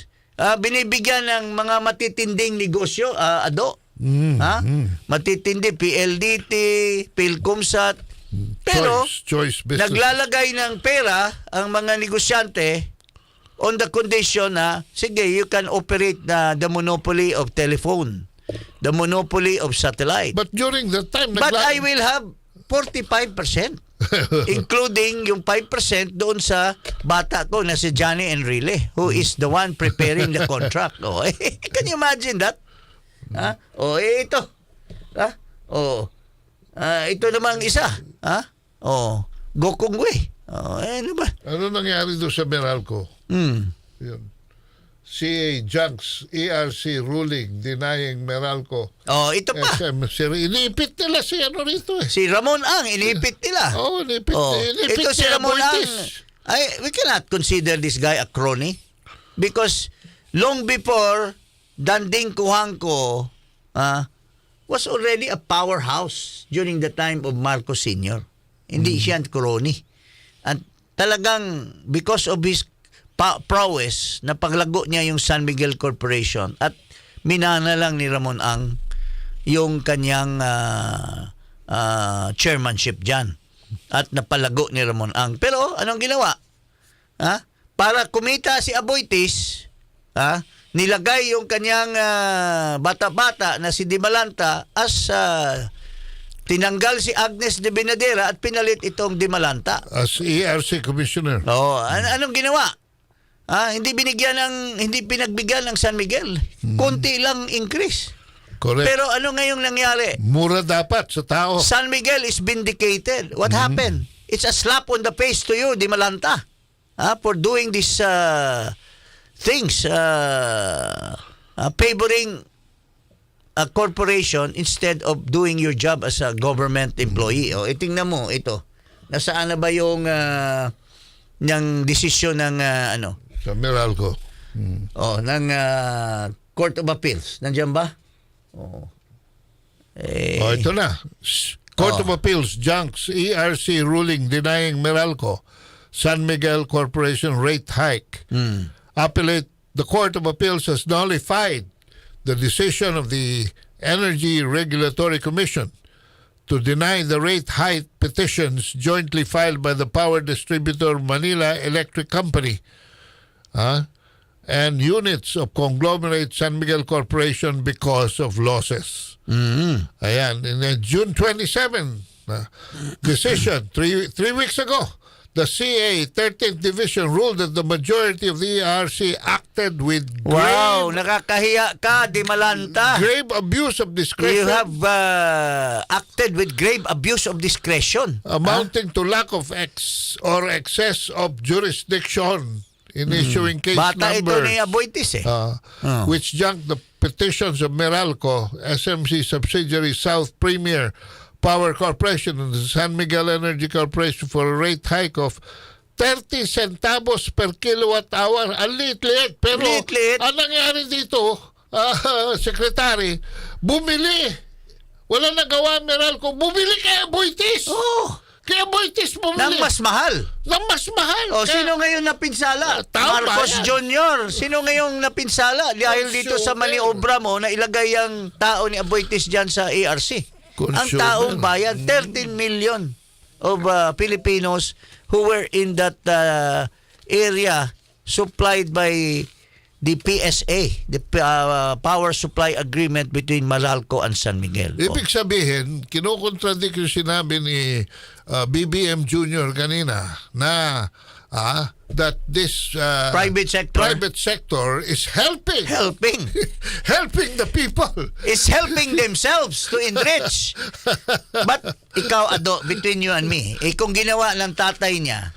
binibigyan ng mga matitinding negosyo, matitindi, PLDT, PhilComsat. Pero, choice business. Naglalagay ng pera ang mga negosyante on the condition na, sige, you can operate the monopoly of telephone. The monopoly of satellite. But during that time, I will have 45%. Including yung 5% doon sa bata ko na si Johnny Enrile, who is the one preparing the contract. Can you imagine that? Ito. Ito namang isa. Gokongwe. Ano ba? Ano nangyari doon sa Meralco? Yun. CA Junks ERC ruling denying Meralco. Ito pa. Inipit nila si rito Si Ramon Ang, inipit nila. Inipit ito si Ramon Ang. We cannot consider this guy a crony because long before Danding Kuhangko was already a powerhouse during the time of Marcos Sr. Hindi siya crony. At talagang because of his prowess na paglago niya yung San Miguel Corporation at minana lang ni Ramon Ang yung kanyang chairmanship dyan at napalago ni Ramon Ang. Pero anong ginawa? Para kumita si Aboitis, nilagay yung kanyang bata-bata na si Dimalanta as tinanggal si Agnes de Benadera at pinalit itong Dimalanta as ERC commissioner. Anong ginawa? Hindi pinagbigyan ng San Miguel. Konti lang increase. Correct. Pero ano ngayong nangyari? Mura dapat sa tao. San Miguel is vindicated. What happened? It's a slap on the face to you, Dimalanta, for doing these things, favoring a corporation instead of doing your job as a government employee. Tingnan mo ito. Nasaan na ba yung ng desisyon ng sa Meralco. Ng Court of Appeals. Nandiyan ba? Ito na. Court of Appeals junks ERC ruling denying Meralco San Miguel Corporation rate hike. The Court of Appeals has nullified the decision of the Energy Regulatory Commission to deny the rate hike petitions jointly filed by the power distributor Manila Electric Company and units of conglomerate San Miguel Corporation because of losses. Ayan, in the June 27 decision, three weeks ago, the CA 13th Division ruled that the majority of the ERC acted with nakakahiya ka, Di Malanta. grave abuse of discretion. You have acted with grave abuse of discretion. Amounting to lack of excess of jurisdiction in issuing case Bata ito numbers. ni Aboitis Which junked the petitions of Meralco, SMC subsidiary South Premier Power Corporation and the San Miguel Energy Corporation for a rate hike of 30 centavos per kilowatt hour. Ang liit-liit. Pero ang nangyari dito, Secretary, bumili. Wala nagawa Meralco. Bumili kay Aboitis. Kaya Aboitis bumili. Nang mas mahal. Sino ngayon napinsala? Marcos Jr. Sino ngayong napinsala? Dahil dito sa maniobra mo na ilagay ang tao ni Aboitis dyan sa ERC. Ang taong bayan, 13 million of Filipinos who were in that area supplied by the PSA, the Power Supply Agreement between Meralco and San Miguel. Ibig sabihin, kinokontradik yung sinabi ni BBM Jr. kanina na that this private sector is helping the people. Is helping themselves to enrich. But ikaw, Ado, between you and me, kung ginawa ng tatay niya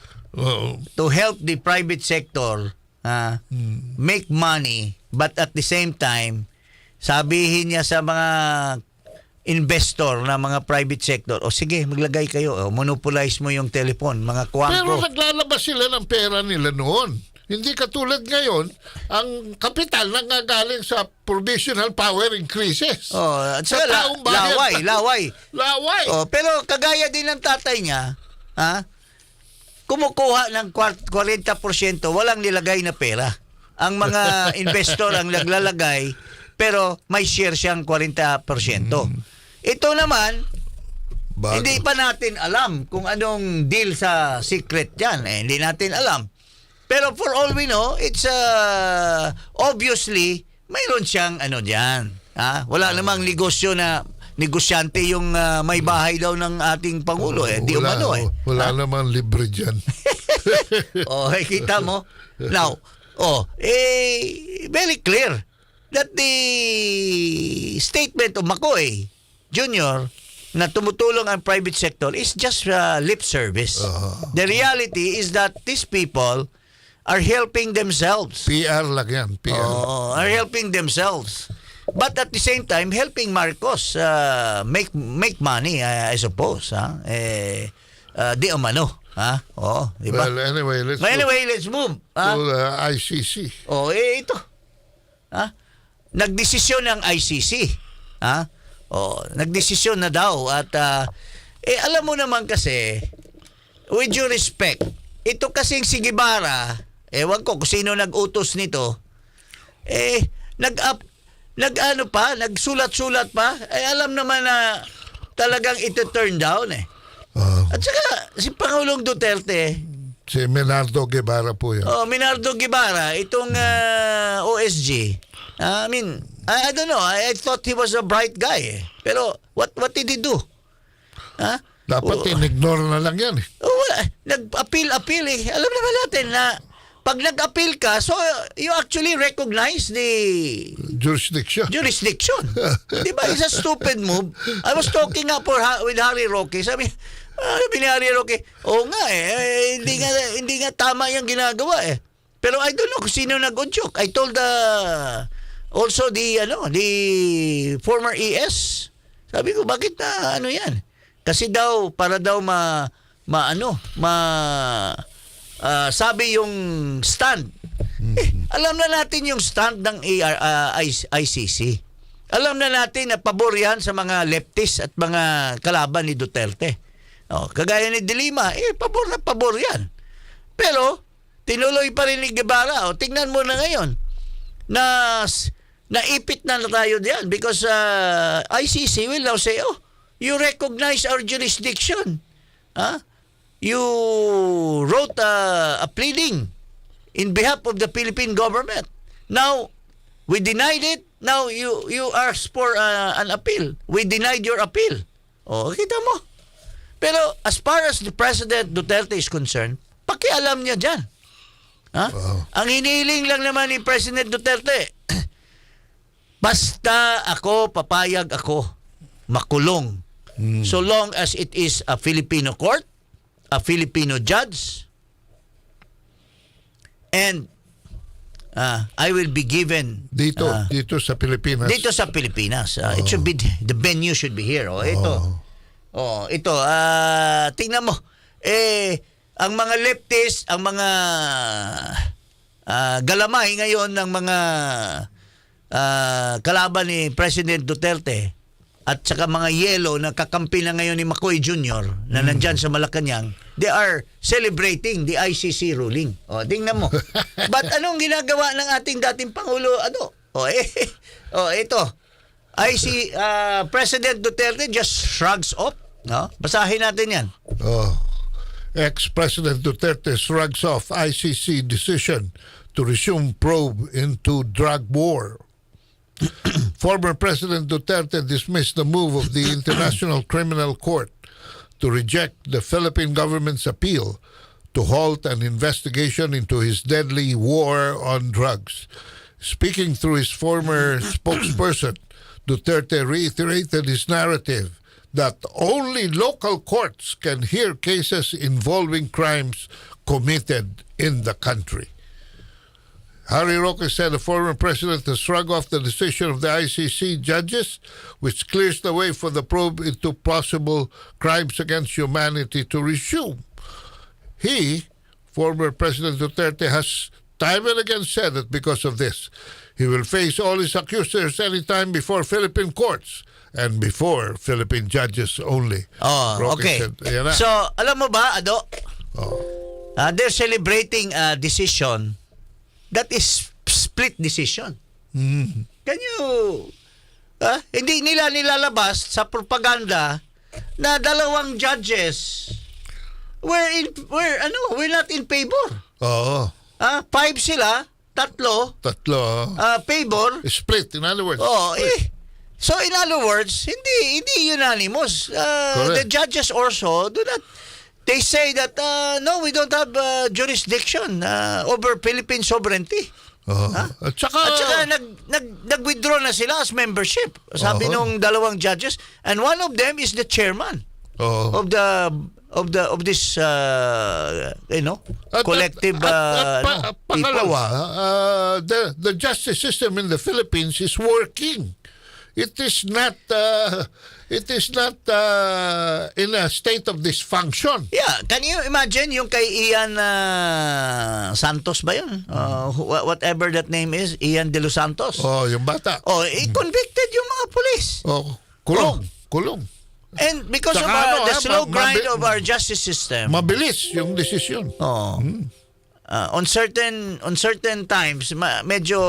to help the private sector make money, but at the same time, sabihin niya sa mga investor na mga private sector, sige, maglagay kayo, monopolize mo yung telephone, mga Pero kuwangko. naglalabas sila ng pera nila noon. Hindi katulad ngayon, ang kapital nanggagaling sa provisional power increases. At sa taong bayan. Laway. Pero kagaya din ng tatay niya, kumukuha ng 40%, walang nilagay na pera. Ang mga investor ang naglalagay, pero may share siyang 40%. Ito naman, hindi pa natin alam kung anong deal sa secret dyan. Hindi natin alam. Pero for all we know, it's obviously, mayroon siyang dyan. Wala namang negosyante yung may bahay daw ng ating Pangulo. Di umano Wala namang libre dyan. Kita mo? Now, very clear that the statement of McCoy Jr. na tumutulong ang private sector is just lip service. The reality is that these people are helping themselves. PR lang yan. Are helping themselves. But at the same time, helping Marcos make money, I suppose. Di umano. Diba? Well, anyway, let's move. To the ICC. Ito. Nagdesisyon ng ICC. Nagdesisyon na daw at alam mo naman kasi, with due respect, ito kasing si Guevara, ewan ko kung sino nag-utos nito, nagsulat-sulat pa, alam naman na talagang ito turn down At saka si Pangulong Duterte, si Menardo Guevara po yan. Menardo Guevara, itong OSG. I mean, I don't know. I thought he was a bright guy. Pero what did he do? Dapat in-ignore na lang yan. Nag-appeal Alam naman natin na pag nag-appeal ka, so you actually recognize the jurisdiction. Diba? It's a stupid move. I was talking with Harry Roque. Sabi ni Harry Roque, hindi nga tama yung ginagawa Pero I don't know kung sino nag-udyok. I told also the former ES. Sabi ko, bakit na yan? Kasi daw para daw sabi yung stand. Alam na natin yung stand ng ICC. Alam na natin na pabor yan sa mga leftist at mga kalaban ni Duterte. Kagaya ni De Lima, pabor na pabor yan. Pero, tinuloy pa rin ni Guevara. Tingnan mo na ngayon, naipit na tayo diyan because ICC will now say, you recognize our jurisdiction. You wrote a pleading in behalf of the Philippine government. Now, we denied it. Now, you asked for an appeal. We denied your appeal. Kita mo. Pero as far as the President Duterte is concerned, pakialam niya dyan. Ang hinihiling lang naman ni President Duterte, basta papayag ako, makulong. So long as it is a Filipino court, a Filipino judge, and I will be given dito sa Pilipinas. Dito sa Pilipinas. It should be, the venue should be here. Ito. Tingnan mo. Ang mga leftists, ang mga galamay ngayon ng mga kalaban ni President Duterte at saka mga yellow na kakampi na ngayon ni McCoy Jr. na nandyan sa Malacanang, they are celebrating the ICC ruling. Tingnan mo. But anong ginagawa ng ating dating Pangulo? Ito. President Duterte just shrugs off. Basahin natin yan. Ex-President Duterte shrugs off ICC decision to resume probe into drug war. Former President Duterte dismissed the move of the International Criminal Court to reject the Philippine government's appeal to halt an investigation into his deadly war on drugs. Speaking through his former spokesperson, Duterte reiterated his narrative that only local courts can hear cases involving crimes committed in the country. Harry Roque said the former president has shrugged off the decision of the ICC judges, which clears the way for the probe into possible crimes against humanity to resume. Former President Duterte, has time and again said that because of this, he will face all his accusers anytime before Philippine courts and before Philippine judges only. Roque Okay. said, So, alam mo ba, Ado? They're celebrating a decision that is split decision. Can you hindi nila nilalabas sa propaganda na dalawang judges we're not in favor. Five sila, tatlo favor, split in other words. So in other words, hindi unanimous. The judges also do not. They say that, no, we don't have jurisdiction over Philippine sovereignty. At saka nag-withdraw na sila as membership. Sabi nung dalawang judges. And one of them is the chairman of this collective Pangalawa, the justice system in the Philippines is working. It is not in a state of dysfunction. Yeah, can you imagine yung kay Ian Santos ba yun? Whatever that name is, Ian De Los Santos. Yung bata. Convicted yung mga pulis. Kulong. And because of the slow grind of our justice system. Mabilis yung desisyon. On certain times medyo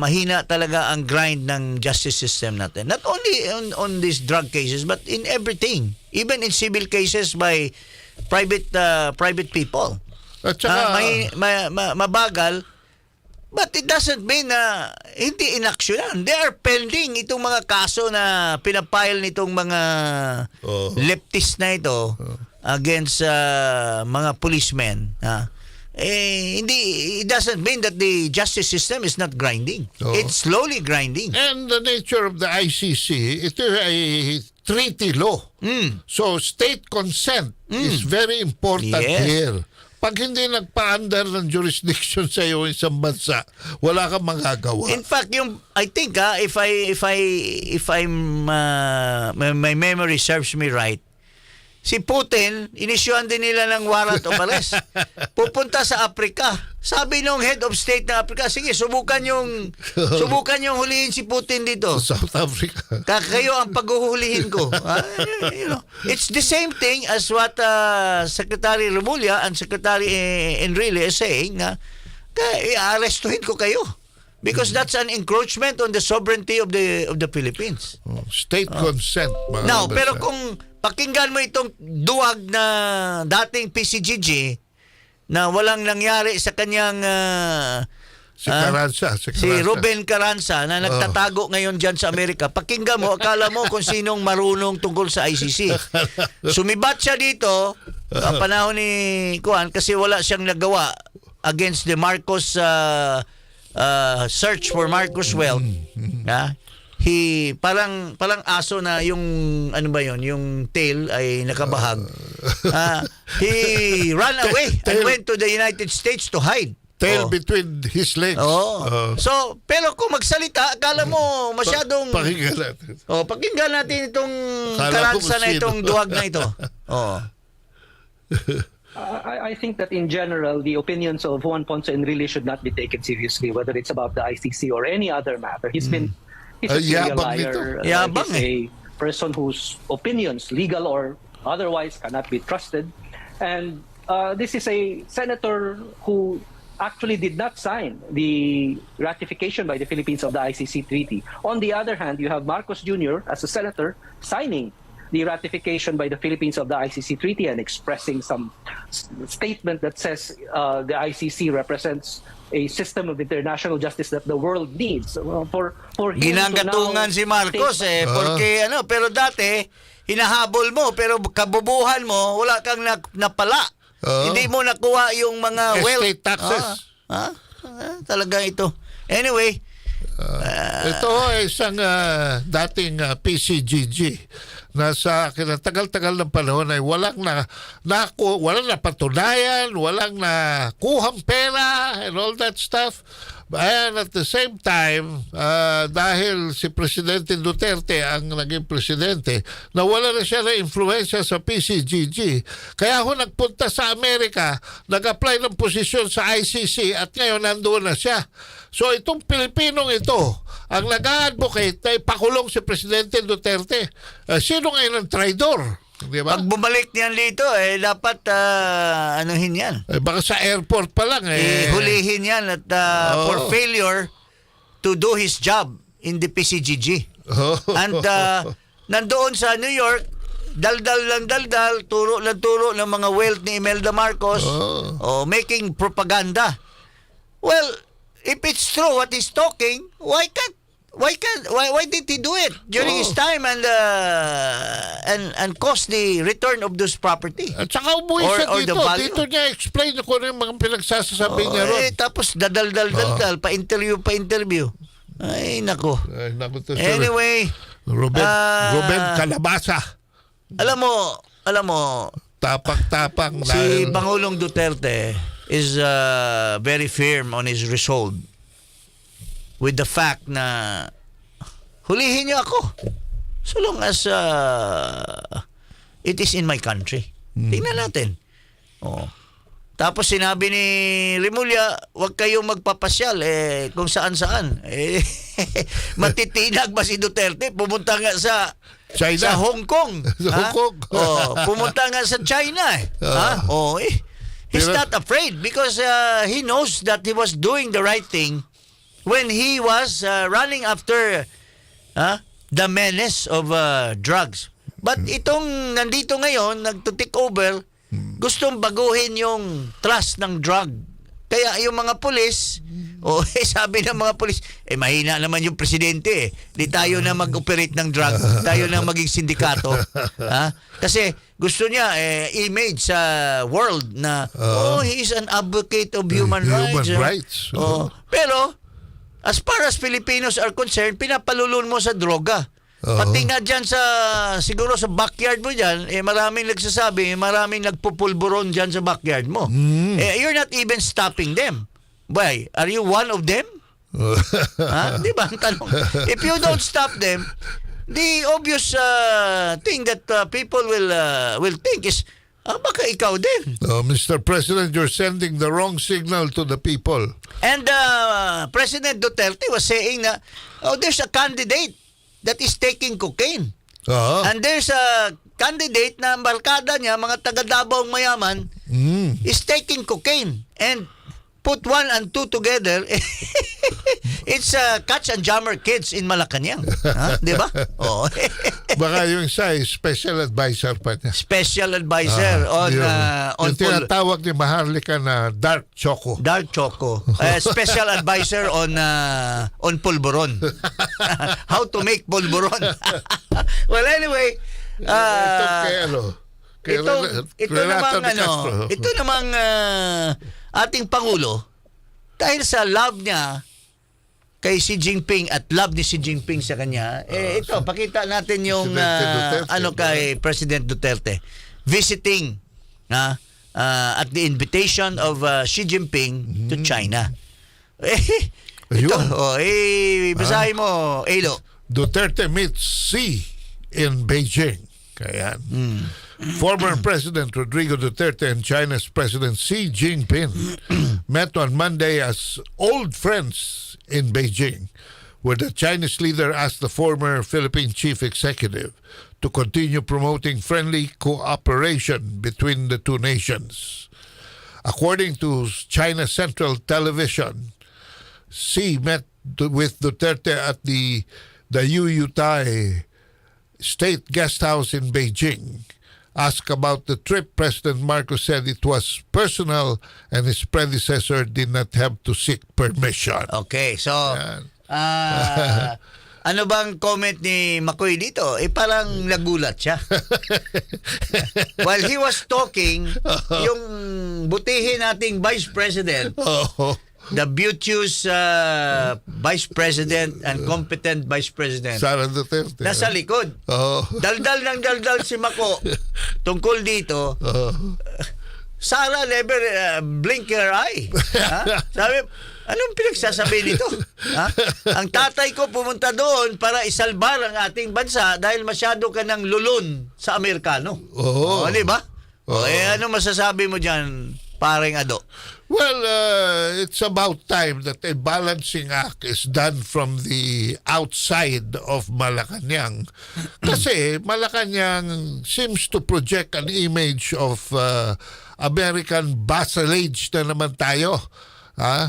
mahina talaga ang grind ng justice system natin, not only on these drug cases but in everything, even in civil cases by private people. At saka mabagal, but it doesn't mean na hindi inaksyonan. They are pending itong mga kaso na pinapile nitong mga leftist na ito against mga policemen. It doesn't mean that the justice system is not grinding. It's slowly grinding. And the nature of the ICC, it is a treaty law. So state consent is very important here. Pag hindi nagpa-under ng jurisdiction sa iyo isang bansa, wala kang magagawa. In fact, I think if my memory serves me right, si Putin, inisyuhan din nila ng warrant of arrest. Pupunta sa Africa. Sabi nung head of state ng Africa, sige, subukan yung hulihin si Putin dito. South Africa. Kayo ang paghuhulihin ko. It's the same thing as what Secretary Remulla and Secretary Enrile is saying na i-arrestuhin ko kayo. Because that's an encroachment on the sovereignty of the Philippines. State consent. Now, pero kung pakinggan mo itong duwag na dating PCGG na walang nangyari sa kanyang si Ruben Carranza na nagtatago ngayon dyan sa Amerika. Pakinggan mo, akala mo kung sinong marunong tungkol sa ICC. Sumibat siya dito panahon ni Kuan kasi wala siyang nagawa against the Marcos search for Marcos wealth. Parang aso na yung ano ba yon, yung tail ay nakabahag. He ran away and went to the United States to hide. Tail between his legs. So, pero kung magsalita, akala mo masyadong pakinggan natin. Pakinggan natin itong Carranza na itong duwag na ito. I think that in general, the opinions of Juan Ponce Enrile should not be taken seriously, whether it's about the ICC or any other matter. He's a liar. Yabang he's a person whose opinions, legal or otherwise, cannot be trusted. And this is a senator who actually did not sign the ratification by the Philippines of the ICC treaty. On the other hand, you have Marcos Jr. as a senator signing the ratification by the Philippines of the ICC treaty and expressing some statement that says the ICC represents a system of international justice that the world needs. For him ginagatungan si Marcos porque pero dati hinahabol mo pero kabubuhan mo wala kang napala. Hindi mo nakuha yung mga estate taxes. Talaga ito. Anyway, ito ay isang dating PCGG na sa kinatagal-tagal ng panahon ay walang napatunayan, walang nakuhang pera and all that stuff. And at the same time, dahil si Presidente Duterte ang naging presidente, nawala na siya ng influensya sa PCGG. Kaya ako nagpunta sa Amerika, nag-apply ng posisyon sa ICC at ngayon nandoon na siya. So itong Pilipinong ito, ang nag-advocate na ipakulong si Presidente Duterte. Sino ngayon ang traidor? Diba? Pag bumalik niyan dito, dapat anuhin yan. Baka sa airport pa lang. Hulihin yan at for failure to do his job in the PCGG. And nandoon sa New York, daldal, turo ng mga wealth ni Imelda Marcos, making propaganda. Well, if it's true what he's talking, why did he do it during his time and cause the return of those property? At saka umuwi siya dito niya explain kung ano yung mga pinagsasasabi niya ron. Tapos dadal, pa-interview. Ay, nako. Anyway, Ruben Calabasa. Alam mo, tapang si Pangulong Duterte is very firm on his resolve with the fact na hulihin niyo ako so long as it is in my country. Tingnan natin. Tapos sinabi ni Remulla, huwag kayong magpapasyal kung saan-saan. Matitinag ba si Duterte? Pumunta nga sa China. Sa Hong Kong. Pumunta nga sa China. He's not afraid because he knows that he was doing the right thing when he was running after the menace of drugs. But itong nandito ngayon, nagto-take over, gustong baguhin yung trust ng drug. Kaya yung mga pulis, sabi ng mga pulis, mahina naman yung presidente. Di tayo na mag-operate ng drug. Tayo na maging sindikato. Kasi gusto niya image sa world na he is an advocate of human rights. Pero as far as Filipinos are concerned, pinapalulun mo sa droga. Pati nga dyan siguro sa backyard mo dyan, maraming nagsasabi, maraming nagpupulburon dyan sa backyard mo. You're not even stopping them. Why? Are you one of them? Di ba ang tanong? If you don't stop them, the obvious thing that people will think is, baka ikaw din. Mr. President, you're sending the wrong signal to the people. And President Duterte was saying na, there's a candidate that is taking cocaine. And there's a candidate na barkada niya, mga taga-Dabaong mayaman, is taking cocaine. And put 1 and 2 together, it's catch and jammer kids in Malacanang. Di ba? Baka yung isa ay special advisor pa niya. Special advisor on yung tinatawag ni Maharlika na dark choco. Dark choco. Special advisor on pulburon. How to make pulburon. Well, anyway, ito namang ating Pangulo, dahil sa love niya kay Xi Jinping at love ni Xi Jinping sa kanya, ito, pakita natin yung kay President Duterte visiting at the invitation of Xi Jinping to China. Basahin mo, Elo. Duterte meets Xi in Beijing. Kaya former President Rodrigo Duterte and China's President Xi Jinping met on Monday as old friends in Beijing, where the Chinese leader asked the former Philippine chief executive to continue promoting friendly cooperation between the two nations. According to China Central Television, Xi met with Duterte at the Yuyutai State Guest House in Beijing. Asked about the trip, President Marcos said it was personal and his predecessor did not have to seek permission. Okay, so ano bang comment ni Makoy dito? Parang nagulat siya. While he was talking, yung butihin nating Vice President, the beauteous Vice President and competent Vice President, Sara Duterte, nasa likod. Daldal ng daldal si Mako tungkol dito. Sara never blink her eye. Sabi, anong pinagsasabi nito? Ang tatay ko pumunta doon para isalbar ang ating bansa dahil masyado ka ng lulun sa Amerikano. Di ba? Ano masasabi mo dyan, paring Ado? Well, it's about time that a balancing act is done from the outside of Malacanang. Kasi Malacanang seems to project an image of American vassalage na naman tayo.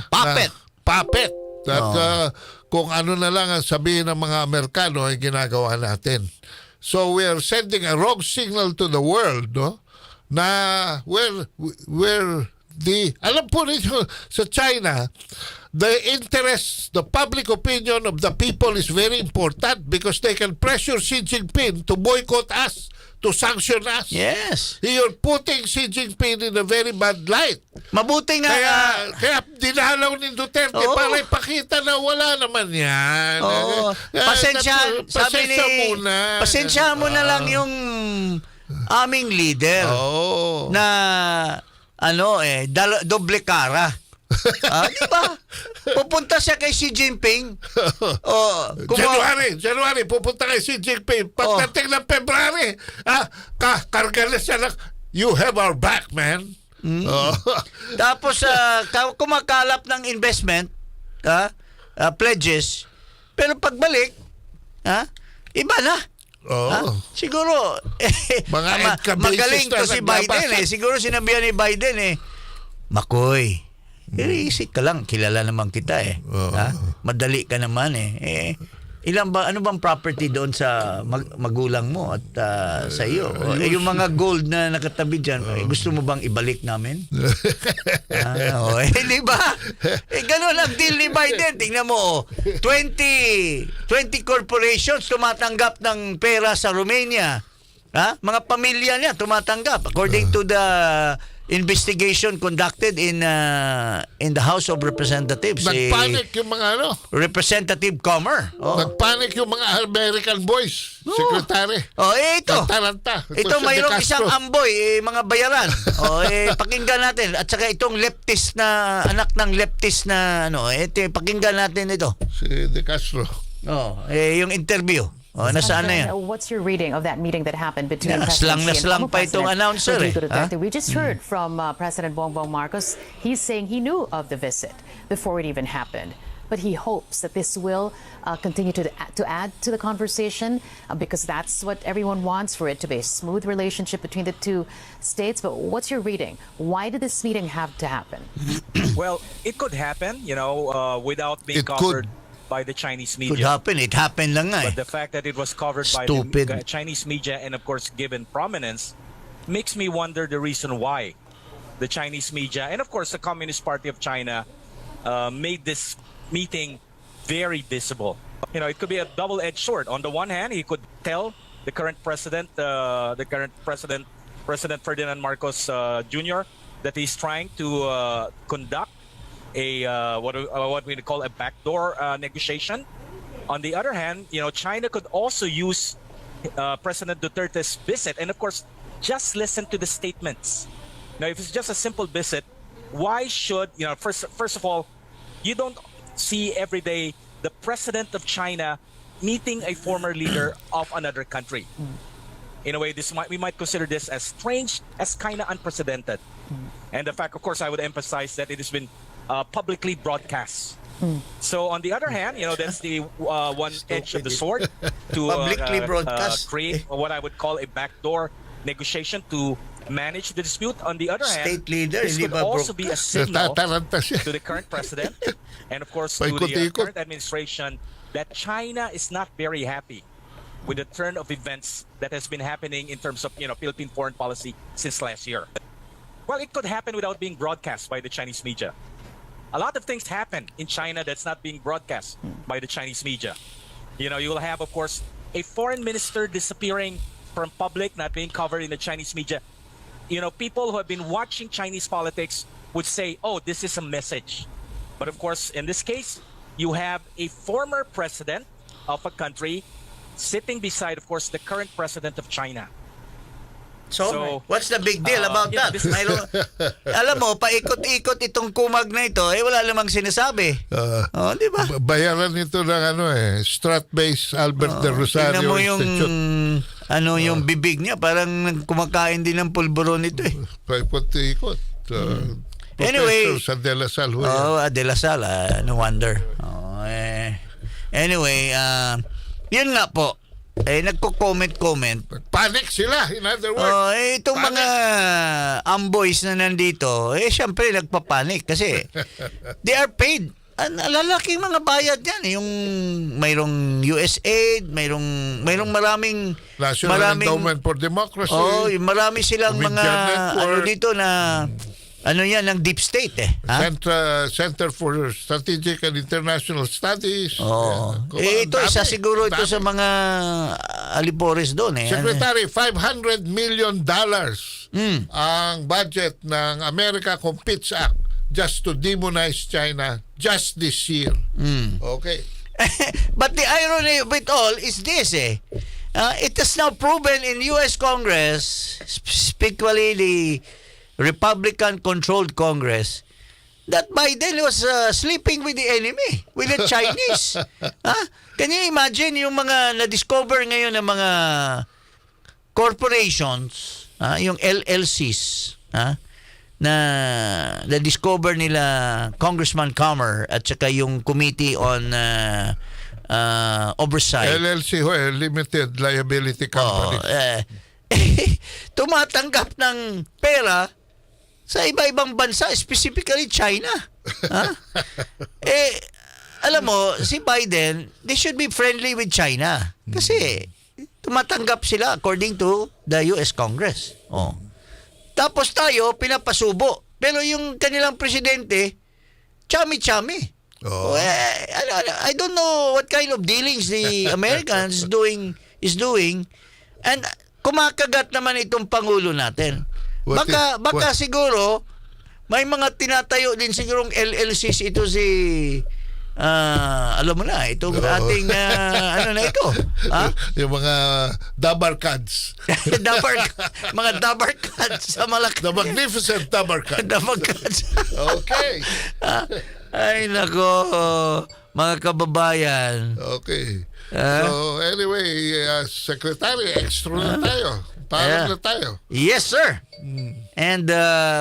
Puppet. At kung ano na lang ang sabihin ng mga Amerikano ay ginagawa natin. So we are sending a wrong signal to the world, no? Na alam po ninyo, sa China, the public opinion of the people is very important because they can pressure Xi Jinping to boycott us, to sanction us. Yes. You're putting Xi Jinping in a very bad light. Mabuti nga. Kaya dinalaw ni Duterte para ipakita na wala naman yan. Pasensya mo na lang yung aming leader na doble cara. Di ba? Pupunta siya kay Xi Jinping. January, pupunta kay Xi Jinping. Pagdating ng February, karga na siya ng, you have our back, man. Tapos, kumakalap ng investment, pledges, pero pagbalik, iba na. Siguro magaling to si Biden siguro sinabihan ni Biden Makoy, isip ka lang, kilala naman kita madali ka naman ano bang property doon sa magulang mo at sa iyo? Yung mga gold na nakatabi dyan, gusto mo bang ibalik namin? Di ba? Ganun ang deal ni Biden. Tingnan mo, 20 corporations tumatanggap ng pera sa Romania. Mga pamilya niya tumatanggap according to the investigation conducted in the House of Representatives. Nagpanic yung mga Representative Comer. Nagpanic yung mga American boys. Secretary. Ito. Ito mayroong isang amboy, mga bayaran. Pakinggan natin. At saka itong leftist na, anak ng leftist na, pakinggan natin ito. Si De Castro. Yung interview. Nasaan na yan? What's your reading of that meeting that happened between Naslang President Xi and naslang former pa itong President announcer Rodrigo Duterte? Ha? We just heard from President Bongbong Marcos. He's saying he knew of the visit before it even happened. But he hopes that this will continue to add to the conversation because that's what everyone wants, for it to be a smooth relationship between the two states. But what's your reading? Why did this meeting have to happen? Well, it could happen, without being covered by the Chinese media. Could happen. It happened lang nga eh. But the fact that it was covered Stupid. by the Chinese media and of course given prominence makes me wonder the reason why the Chinese media and of course the Communist Party of China made this meeting very visible. It could be a double-edged sword. On the one hand, he could tell the current president, President Ferdinand Marcos Jr., that he's trying to conduct a what we call a backdoor negotiation. On the other hand, China could also use President Duterte's visit, and of course, just listen to the statements. Now, if it's just a simple visit, why should first of all, you don't see every day the president of China meeting a former leader of another country. In a way, we might consider this as strange, as kind of unprecedented. And the fact, of course, I would emphasize that it has been publicly broadcast. So on the other hand, that's the one edge of the sword to Publicly broadcast. Create what I would call a backdoor negotiation to manage the dispute. On the other hand, State leader, this could also be a signal to the current president and of course to the current administration that China is not very happy with the turn of events that has been happening in terms of Philippine foreign policy since last year. Well, it could happen without being broadcast by the Chinese media. A lot of things happen in China that's not being broadcast by the Chinese media. You will have, of course, a foreign minister disappearing from public, not being covered in the Chinese media. People who have been watching Chinese politics would say, oh, this is a message. But of course, in this case, you have a former president of a country sitting beside, of course, the current president of China. So, what's the big deal about that? Alam mo, paikot-ikot itong kumag na ito, wala lamang sinasabi. Di ba? Bayaran ito ng Strat-based Albert de Rosario Tingnan mo Institute. yung bibig niya, parang kumakain din ng pulburon ito eh. Paikot-ikot. Anyway, sa De La Salle. De La Salle, no wonder. Anyway, yun nga po. Nagko-comment. Panic sila, in other words. Itong mga amboys na nandito, syempre nagpapanik kasi they are paid. Lalaking mga bayad yan. Yung mayroong USAID, mayroong maraming National Endowment for Democracy. Marami silang mga dito na ng deep state Center for Strategic and International Studies. Ito isa siguro ito sa mga alipores doon Secretary, $500 million ang budget ng America Competes Act just to demonize China just this year. Okay. But the irony of it all is this it has now proven in US Congress, particularly the Republican-controlled Congress, that Biden was sleeping with the enemy, with the Chinese. Can you imagine yung mga na-discover ngayon ng mga corporations, yung LLCs, na na-discover nila Congressman Comer at saka yung Committee on Oversight. LLC, Limited Liability Company. Tumatanggap ng pera sa iba-ibang bansa, specifically China. Alam mo, si Biden, they should be friendly with China. Kasi tumatanggap sila according to the US Congress. Tapos tayo, pinapasubo. Pero yung kanilang presidente, chami-chami. I don't know what kind of dealings the Americans is doing. And kumakagat naman itong Pangulo natin. Baka siguro may mga tinatayo din sigurong LLCs ito si alam mo na itong ating ito yung mga dabarkads. Mga dabarkads sa malaki. The magnificent dabarkads. Dabarkads. Okay. Ay nako, mga kababayan. Okay. So anyway, Secretary, extra na tayo. Para na tayo. Yes, sir. And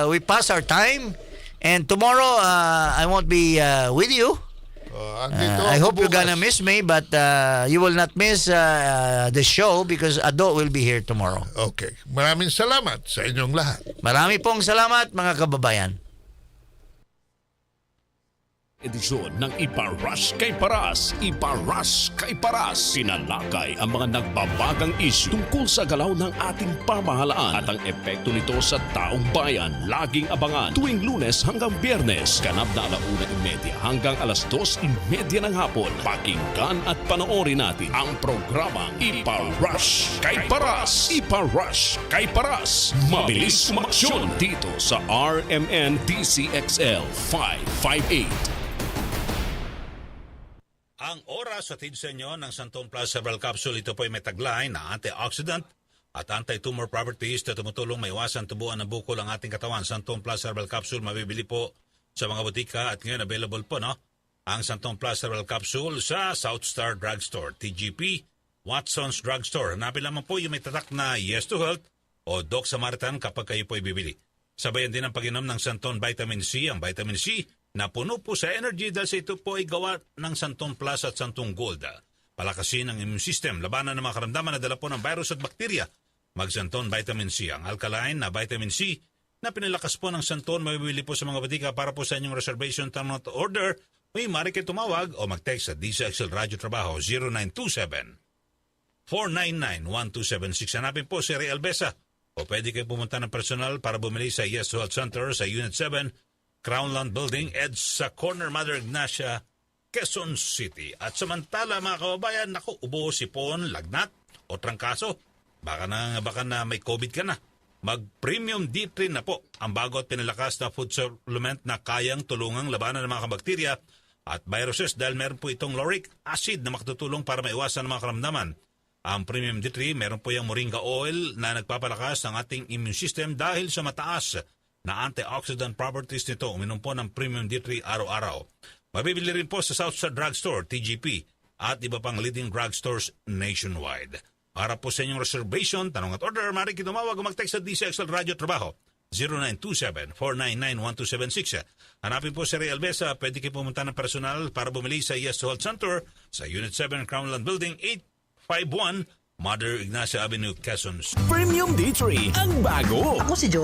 we pass our time. And tomorrow, I won't be with you. I hope you're gonna miss me, but you will not miss the show because Ado will be here tomorrow. Okay. Maraming salamat sa inyong lahat. Marami pong salamat, mga kababayan. Edisyon ng Ipa-Rush Kay Paras. Ipa-Rush Kay Paras. Pinalakay ang mga nagbabagang issue tungkol sa galaw ng ating pamahalaan at ang epekto nito sa taong bayan. Laging abangan tuwing Lunes hanggang Biyernes. Ganap na 1:30 hanggang 2:30 ng hapon. Pakinggan at panoorin natin ang programang Ipa-Rush Kay Paras. Ipa-Rush Kay Paras. Mabilis umaksyon dito sa RMN DZXL 558. Ang oras at sa inyo ng Santon Plus Herbal Capsule, ito po ay may tagline na antioxidant at anti-tumor properties na tumutulong maiwasan tubuan ng bukol ang ating katawan. Santon Plus Herbal Capsule mabibili po sa mga butika at ngayon available po ang Santon Plus Herbal Capsule sa South Star Drugstore, TGP, Watson's Drugstore. Hanapin lamang po yung may tatak na Yes to Health o Doc Samaritan kapag kayo po ay bibili. Sabayan din ang pag-inom ng Santon Vitamin C. Ang Vitamin C na puno po sa energy dahil sa ito po ay gawa ng Santon Plus at Santon Gold. Palakasin ang immune system, labanan ng mga karamdaman na dala po ng virus at bakterya. Mag-Santon Vitamin C. Ang alkaline na Vitamin C na pinalakas po ng Santon, mabibili po sa mga batika para po sa inyong reservation, tanong at order. May maaari kayo tumawag o mag-text sa DZXL Radio Trabaho 0927-499-1276. Hanapin po si Ray Albesa o pwede kayo pumunta ng personal para bumili sa Yes Health Center sa Unit 7, Crownland Building, EDS sa corner Mother Ignacia, Quezon City. At samantala mga kababayan, ubo, sipon, lagnat o trangkaso, baka na may COVID ka na. Mag-Premium D3 na po ang bago at pinalakas na food supplement na kayang tulungang labanan ng mga bakterya at viruses dahil meron po itong lauric acid na makatutulong para maiwasan ang mga karamdaman. Ang Premium D3, meron po yung moringa oil na nagpapalakas ng ating immune system dahil sa mataas na antioxidant properties nito. Uminom po ng Premium D3 araw-araw. Mabibili rin po sa South Star Drugstore, TGP, at iba pang leading drugstores nationwide. Para po sa inyong reservation, tanong at order, maaari kayo tumawag o mag-text sa DZXL Radio Trabaho 0927-499-1276. Hanapin po si Ray Albesa. Pwede kayo pumunta ng personal para bumili sa Yes Health Center sa Unit 7, Crownland Building, 851 Mother Ignacia Avenue, Quezon. Premium D3 ang bago. Ako si Joe.